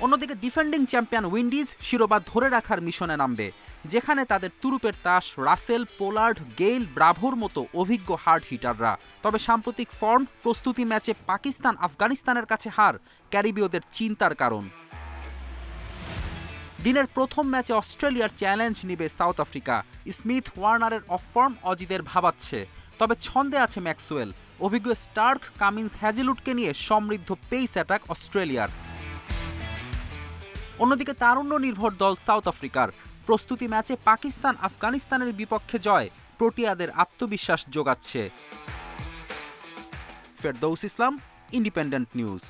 অন্যদিকে ডিফেন্ডিং চ্যাম্পিয়ন উইন্ডিজ শিরোপা ধরে রাখার মিশনে নামবে, যেখানে তাদের তুরুপের তাস রাসেল, পোলার্ড, গেইল, ব্রাভোর মতো অভিজ্ঞ হার্ড হিটাররা। তবে সাম্প্রতিক ফর্ম, প্রস্তুতি ম্যাচে পাকিস্তান, আফগানিস্তানের কাছে হার ক্যারিবীয়দের চিন্তার কারণ। দিনের প্রথম ম্যাচে অস্ট্রেলিয়ার চ্যালেঞ্জ নিবে সাউথ আফ্রিকা। স্মিথ, ওয়ার্নারের অফ ফর্ম অজিদের ভাবাচ্ছে, তবে ছন্দে আছে ম্যাক্সওয়েল। অভিজ্ঞ স্টার্ক, কামিন্স, হ্যাজেলউডকে নিয়ে সমৃদ্ধ পেস অ্যাটাক অস্ট্রেলিয়ার। অন্যদিকে তারুণ্য নির্ভর দল সাউথ আফ্রিকার। প্রস্তুতি ম্যাচে পাকিস্তান, আফগানিস্তানের বিপক্ষে জয় প্রোটিয়াদের আত্মবিশ্বাস যোগাচ্ছে। ফেরদৌস ইসলাম, ইন্ডিপেন্ডেন্ট নিউজ।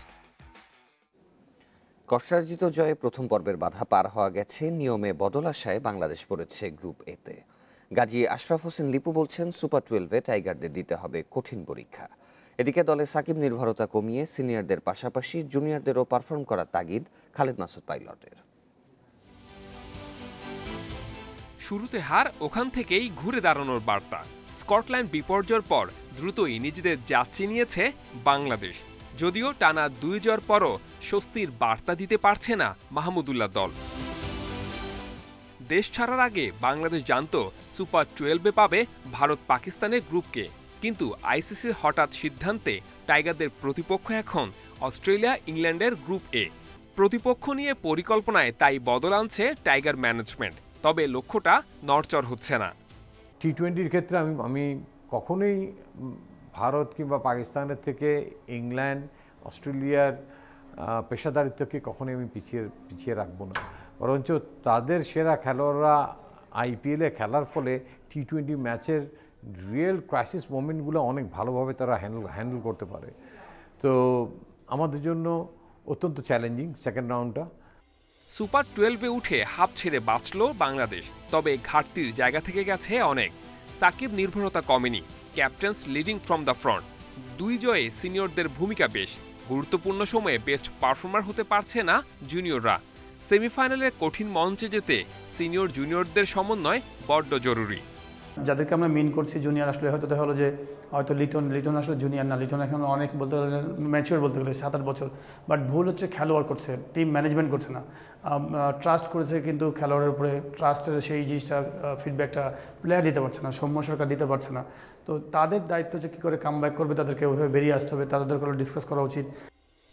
কষ্টার্জিত জয়ে প্রথম পর্বের বাধা পার হওয়া গেছে, নিয়মে বদল আশায় বাংলাদেশ পড়েছে গ্রুপ এতে। গাজী আশরাফ হোসেন লিপু বলছেন সুপার 12-এ টাইগারদের দিতে হবে কঠিন পরীক্ষা। এদিকে দলে সাকিব নির্ভরতা কমিয়ে সিনিয়রদের পাশাপাশি জুনিয়রদেরও পারফর্ম করার তাগিদ খালেদ মাসুদ পাইলটের। শুরুতে হার, ওখান থেকেই ঘুরে দাঁড়ানোর বার্তা। স্কটল্যান্ড বিপর্যয়ের পর দ্রুতই নিজেদের যাত্রী নিয়েছে বাংলাদেশ। যদিও টানা 2 জয়ের পরও স্বস্তির বার্তা দিতে পারছে না মাহমুদুল্লাহ দল। দেশ ছাড়ার আগে বাংলাদেশ জানত সুপার 12-এ পাবে ভারত পাকিস্তানের গ্রুপকে, কিন্তু আইসিসির হঠাৎ সিদ্ধান্তে টাইগারদের প্রতিপক্ষ এখন অস্ট্রেলিয়া, ইংল্যান্ডের গ্রুপ এ। প্রতিপক্ষ নিয়ে পরিকল্পনায় তাই বদল আনছে টাইগার ম্যানেজমেন্ট, তবে লক্ষ্যটা নড়চড় হচ্ছে না। টি-20-র ক্ষেত্রে আমি কখনোই ভারত কিংবা পাকিস্তানের থেকে ইংল্যান্ড, অস্ট্রেলিয়ার পেশাদারিত্বকে কখনোই আমি পিছিয়ে রাখবো না। বরঞ্চ তাদের সেরা খেলোয়াড়রা আইপিএলে খেলার ফলে টি-20 ম্যাচের রিয়েল ক্রাইসিস মোমেন্টগুলো অনেক ভালোভাবে তারা হ্যান্ডেল করতে পারে। তো আমাদের জন্য অত্যন্ত চ্যালেঞ্জিং সেকেন্ড রাউন্ডটা। সুপার 12-এ উঠে হাফ ছেড়ে বাঁচল বাংলাদেশ, তবে ঘাটতির জায়গা থেকে গেছে অনেক। সাকিব নির্ভরতা কমেনি, captain's leading from the front. 2 জয়ে সিনিয়রদের ভূমিকা বেশ। গুরুত্বপূর্ণ সময়ে বেস্ট পারফর্মার হতে পারছে না জুনিয়ররা। সেমিফাইনালের কঠিন মঞ্চে যেতে সিনিয়র জুনিয়রদের সমন্বয় বড্ড জরুরি। যাদেরকে আমরা মেন করছি জুনিয়র, আসলে হয়তো দেখা হলো যে হয়তো লিটন আসলে জুনিয়র না, লিটন এখন অনেক বলতে গেলে ম্যাচিওর, বলতে গেলে 7-8 বছর। বাট ভুল হচ্ছে খেলোয়াড় করছে, টিম ম্যানেজমেন্ট করছে না। ট্রাস্ট করেছে কিন্তু খেলোয়াড়ের উপরে ট্রাস্টের সেই জিনিসটা ফিডব্যাকটা প্লেয়ার দিতে পারছে না, সৌম্য সরকার দিতে পারছে না। তো তাদের দায়িত্ব যে কী করে কামব্যাক করবে, তাদেরকে ওইভাবে বেরিয়ে আসতে হবে, তাদের করে ডিসকাস করা উচিত।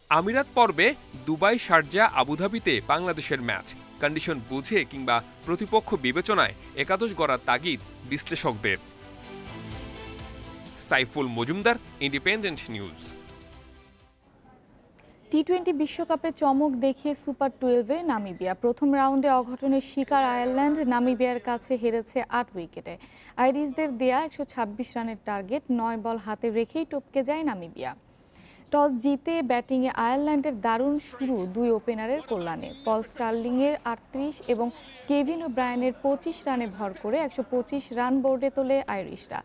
আমিরাত পর্বে দুবাই, শারজা, আবুধাবিতে বাংলাদেশের ম্যাচ। কন্ডিশন বুঝে কিংবা প্রতিপক্ষ বিবেচনায় একাদশ গড়ার তাগিদ বিশ্লেষকদের। Saiful Majumdar, independent news. টি-20 বিশ্বকাপে চমক দেখিয়ে সুপার 12-এ নামিবিয়া। প্রথম রাউন্ডে অঘটনের শিকার আয়ারল্যান্ড নামিবিয়ার কাছে হেরেছে 8 উইকেটে। আইরিশদের দেয়া 126 রানের টার্গেট 9 বল হাতে রেখেই টপকে যায় নামিবিয়া। টস জিতে ব্যাটিংয়ে আয়ারল্যান্ডের দারুণ শুরু দুই ওপেনারের কল্যাণে। পল স্টার্লিংয়ের 38 এবং কেভিন ওব্রায়ানের 25 রানে ভর করে 125 রান বোর্ডে তোলে আইরিশরা।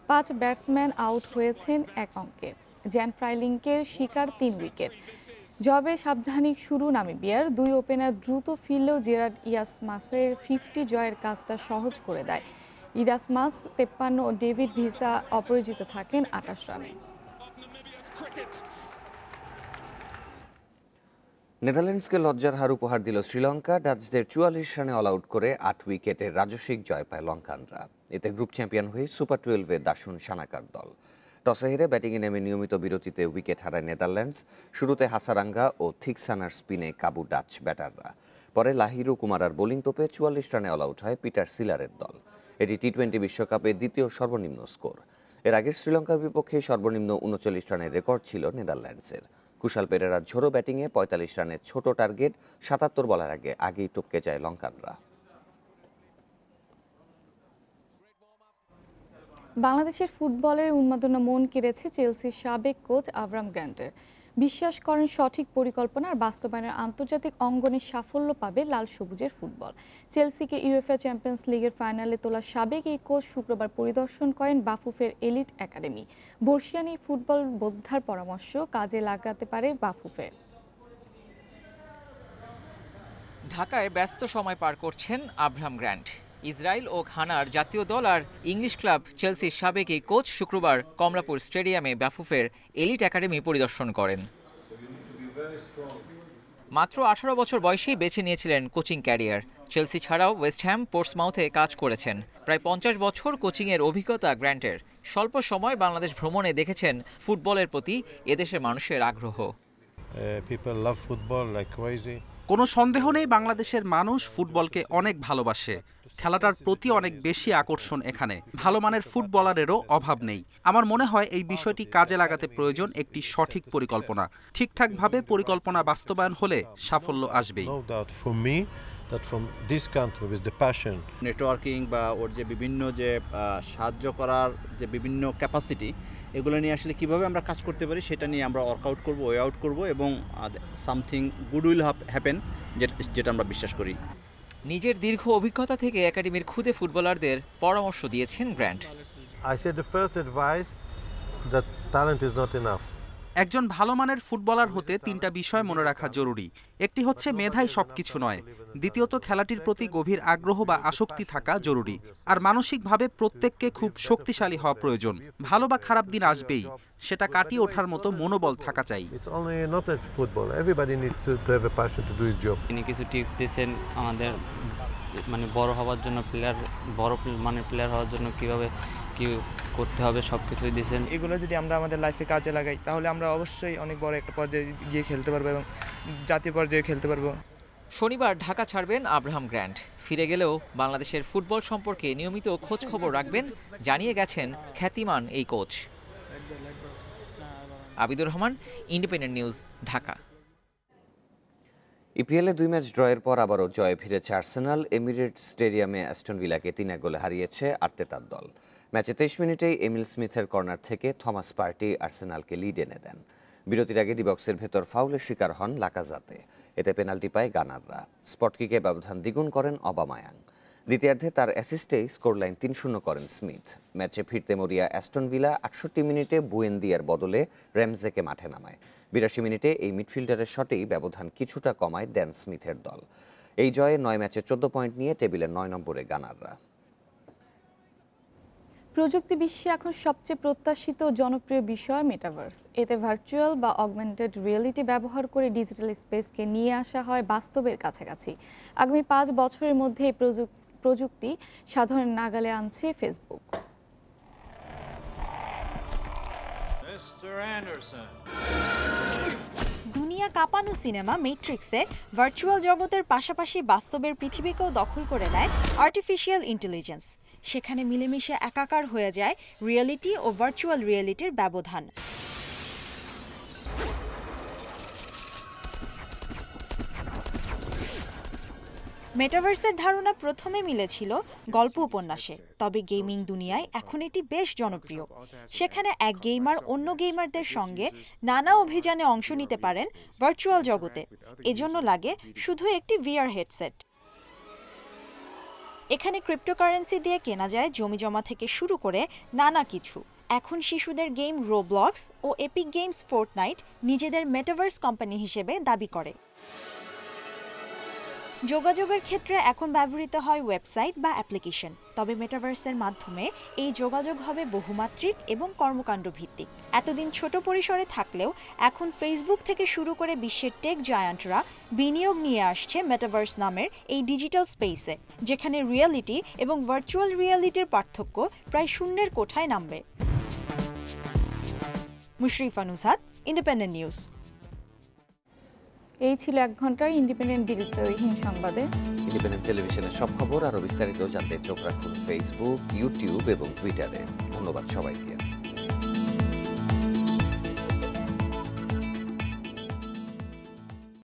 5 ব্যাটসম্যান আউট হয়েছেন এক অঙ্কে। জ্যান ফ্রাইলিংকের শিকার 3 উইকেট। জবে সাবধানী শুরু নামিবিয়ার। দুই ওপেনার দ্রুত ফিরলেও জেরার্ড ইয়াসমাসের 50 জয়ের কাজটা সহজ করে দেয়। ইয়াসমাস 53 ও ডেভিড ভিসা অপরাজিত থাকেন 28 রানে। নেদারল্যান্ডসকে লজ্জার হার উপহার দিল শ্রীলঙ্কা। ডাচদের 44 রানে অল আউট করে 8 উইকেটের রাজস্বিক জয় পায় লঙ্কানরা। এতে গ্রুপ চ্যাম্পিয়ন হয়ে সুপার 12-এ দাসুন সানাকার দল। টসে হেরে ব্যাটিংয়ে নেমে নিয়মিত বিরতিতে উইকেট হারায় নেদারল্যান্ডস। শুরুতে হাসারাঙ্গা ও থিকসানার স্পিনে কাবু ডাচ ব্যাটাররা। পরে লাহিরু কুমারার বোলিং তোপে 44 রানে অল আউট হয় পিটার সিলারের দল। এটি টি-20 বিশ্বকাপে দ্বিতীয় সর্বনিম্ন স্কোর। এর আগে শ্রীলঙ্কার বিপক্ষে সর্বনিম্ন 39 রানের রেকর্ড ছিল নেদারল্যান্ডসের। কুশাল পেরেরার ঝোড়ো ব্যাটিংয়ে 45 রানের ছোট টার্গেট 77 বলার আগেই টপকে যায় লঙ্কানরা। বাংলাদেশের ফুটবলের উন্মাদনা মন কেড়েছে চেলসির সাবেক কোচ আব্রাহাম গ্র্যান্টের। বিশ্বাস করেন সঠিক পরিকল্পনা আর বাস্তবায়নের আন্তর্জাতিক অঙ্গনে সাফল্য পাবে লাল সবুজের ফুটবল। চেলসিকে ইউএফএ চ্যাম্পিয়ন্স লিগের ফাইনালে তোলা সাবেক এই কোচ শুক্রবার পরিদর্শন করেন বাফুফের এলিট একাডেমি। বর্ষিয়ান এই ফুটবল বোদ্ধার পরামর্শ কাজে লাগাতে পারে বাফুফে। ঢাকায় ব্যস্ত সময় পার করছেন আব্রাহাম গ্র্যান্ট। ইসরায়েল ও ঘানার জাতীয় দল আর ইংলিশ ক্লাব চেলসির সাবেক এই কোচ শুক্রবার কমলাপুর স্টেডিয়ামে বাফুফের এলিট একাডেমি পরিদর্শন করেন। মাত্র 18 বছর বয়সেই বেছে নিয়েছিলেন কোচিং ক্যারিয়ার। চেলসি ছাড়াও ওয়েস্ট হ্যাম, পোর্টসমাউথে কাজ করেছেন। প্রায় 50 বছর কোচিংয়ের অভিজ্ঞতা গ্র্যান্টের। স্বল্প সময় বাংলাদেশ ভ্রমণে দেখেছেন ফুটবলের প্রতি এদেশের মানুষের আগ্রহ। কোনো সন্দেহ নেই বাংলাদেশের মানুষ ফুটবলকে অনেক ভালোবাসে। খেলাটার প্রতি অনেক বেশি আকর্ষণ এখানে। ভালো মানের ফুটবলারেরও অভাব নেই। আমার মনে হয় এই বিষয়টি কাজে লাগাতে প্রয়োজন একটি সঠিক পরিকল্পনা। ঠিকঠাকভাবে পরিকল্পনা বাস্তবায়ন হলে সাফল্য আসবেই। নেটওয়ার্কিং বা ওর যে বিভিন্ন যে সাহায্য করার যে বিভিন্ন ক্যাপাসিটি, এগুলো নিয়ে আসলে কীভাবে আমরা কাজ করতে পারি সেটা নিয়ে আমরা ওয়ার্কআউট করব, ওয়ে আউট করব এবং সামথিং গুড উইল হ্যাপেন, যেটা আমরা বিশ্বাস করি। নিজের দীর্ঘ অভিজ্ঞতা থেকে একাডেমির খুদে ফুটবলারদের পরামর্শ দিয়েছেন গ্র্যান্ট। একজন ভালো মানের ফুটবলার হতে 3টা বিষয় মনে রাখা জরুরি। একটি হচ্ছে মেধাই সবকিছু নয়। দ্বিতীয়ত খেলাটির প্রতি গভীর আগ্রহ বা আসক্তি থাকা জরুরি। আর মানসিকভাবে প্রত্যেককে খুব শক্তিশালী হওয়া প্রয়োজন। ভালো বা খারাপ দিন আসবেই, সেটা কাটিয়ে ওঠার মতো মনোবল থাকা চাই। তিনি কিছু টিপস দিয়েছেন আমাদের, মানে বড় হওয়ার জন্য, বড় মানের প্লেয়ার হওয়ার জন্য কিভাবে কি করতে হবে সব কিছুই দিয়েছেন। এগুলো যদি আমরা আমাদের লাইফে কাজে লাগাই তাহলে আমরা অবশ্যই অনেক বড় একটা পর্যায়ে গিয়ে খেলতে পারবো এবং জাতীয় পর্যায়ে খেলতে পারবো। শনিবার ঢাকা ছাড়বেন আব্রাহাম গ্র্যান্ট। ফিরে গেলেও বাংলাদেশের ফুটবল সম্পর্কে নিয়মিত খোঁজ খবর রাখবেন জানিয়ে গেছেন খ্যাতিমান এই কোচ। Abidur Rahman, independent news, Dhaka. ইপিএলে 2 ম্যাচ ড্রয়ের পর আবারও জয়ে ফিরেছে আর্সেনাল। এমিরেটস স্টেডিয়ামে অ্যাস্টন ভিলাকে 3-1 গোলে হারিয়েছে আর্তেতার দল। ম্যাচে 23 মিনিটেই এমিল স্মিথের কর্নার থেকে থমাস পার্টি আর্সেনালকে লিড এনে দেন। বিরতির আগে ডিবক্সের ভেতর ফাউলের শিকার হন লাকাজাতে। এতে পেনাল্টি পায় গানাররা। স্পটকিকে ব্যবধান দ্বিগুণ করেন অবামায়াং। দ্বিতীয়ার্ধে তার অ্যাসিস্টেই স্কোরলাইন 3-0 করেন স্মিথ। ম্যাচে ফিরতে মরিয়া অ্যাস্টন ভিলা 68 মিনিটে বুয়েন্দিয়ার বদলে র্যামজেকে মাঠে নামায়। 82 মিনিটে এই মিডফিল্ডারের শটেই ব্যবধান কিছুটা কমায় ড্যান স্মিথের দল। এই জয়ে 9 ম্যাচে 14 পয়েন্ট নিয়ে টেবিলে 9 নম্বরে গানাররা। প্রযুক্তি বিশ্বে এখন সবচেয়ে প্রত্যাশিত জনপ্রিয় বিষয় মেটাভার্স। এতে ভার্চুয়াল বা অগমেন্টেড রিয়েলিটি ব্যবহার করে ডিজিটাল স্পেসকে নিয়ে আসা হয় বাস্তবের কাছাকাছি। আগামী 5 বছরের মধ্যে এই প্রযুক্তি সাধারণ নাগালে আনছে ফেসবুক। দুনিয়া কাঁপানো সিনেমা ম্যাট্রিক্সে ভার্চুয়াল জগতের পাশাপাশি বাস্তবের পৃথিবীকেও দখল করে নেয় আর্টিফিশিয়াল ইন্টেলিজেন্স। সেখানে মিলেমিশে একাকার হয়ে যায় রিয়েলিটি ও ভার্চুয়াল রিয়েলিটির ব্যবধান। মেটাভার্সের ধারণা প্রথমে মিলেছিল গল্প উপন্যাসে, তবে গেমিং দুনিয়ায় এখন এটি বেশ জনপ্রিয়। সেখানে এক গেমার অন্য গেমারদের সঙ্গে নানা অভিযানে অংশ নিতে পারেন ভার্চুয়াল জগতে। এজন্য লাগে শুধু একটি ভিআর হেডসেট। এখানে ক্রিপ্টোকারেন্সি দিয়ে কেনা যায় জমিজমা থেকে শুরু করে নানা কিছু। এখন শিশুদের গেম রোবলক্স ও এপিক গেমস ফোর্টনাইট নিজেদের মেটাভার্স কোম্পানি হিসেবে দাবি করে। যোগাযোগের ক্ষেত্রে এখন ব্যবহৃত হয় ওয়েবসাইট বা অ্যাপ্লিকেশন, তবে মেটাভার্সের মাধ্যমে এই যোগাযোগ হবে বহুমাত্রিক এবং কর্মকাণ্ড ভিত্তিক। এতদিন ছোট পরিসরে থাকলেও এখন ফেসবুক থেকে শুরু করে বিশ্বের টেক জায়ান্টরা বিনিয়োগ নিয়ে আসছে মেটাভার্স নামের এই ডিজিটাল স্পেসে, যেখানে রিয়েলিটি এবং ভার্চুয়াল রিয়েলিটির পার্থক্য প্রায় শূন্যের কোঠায় নামবে। Mushrifa Nushat, independent news. এই ছিল 1 ঘন্টার ইন্ডিপেন্ডেন্ট বিরতিহীন সংবাদে। ইন্ডিপেন্ডেন্ট টেলিভিশনের সব খবর আরও বিস্তারিত জানতে চোখ রাখুন ফেসবুক, ইউটিউব এবং টুইটারে। ধন্যবাদ সবাইকে।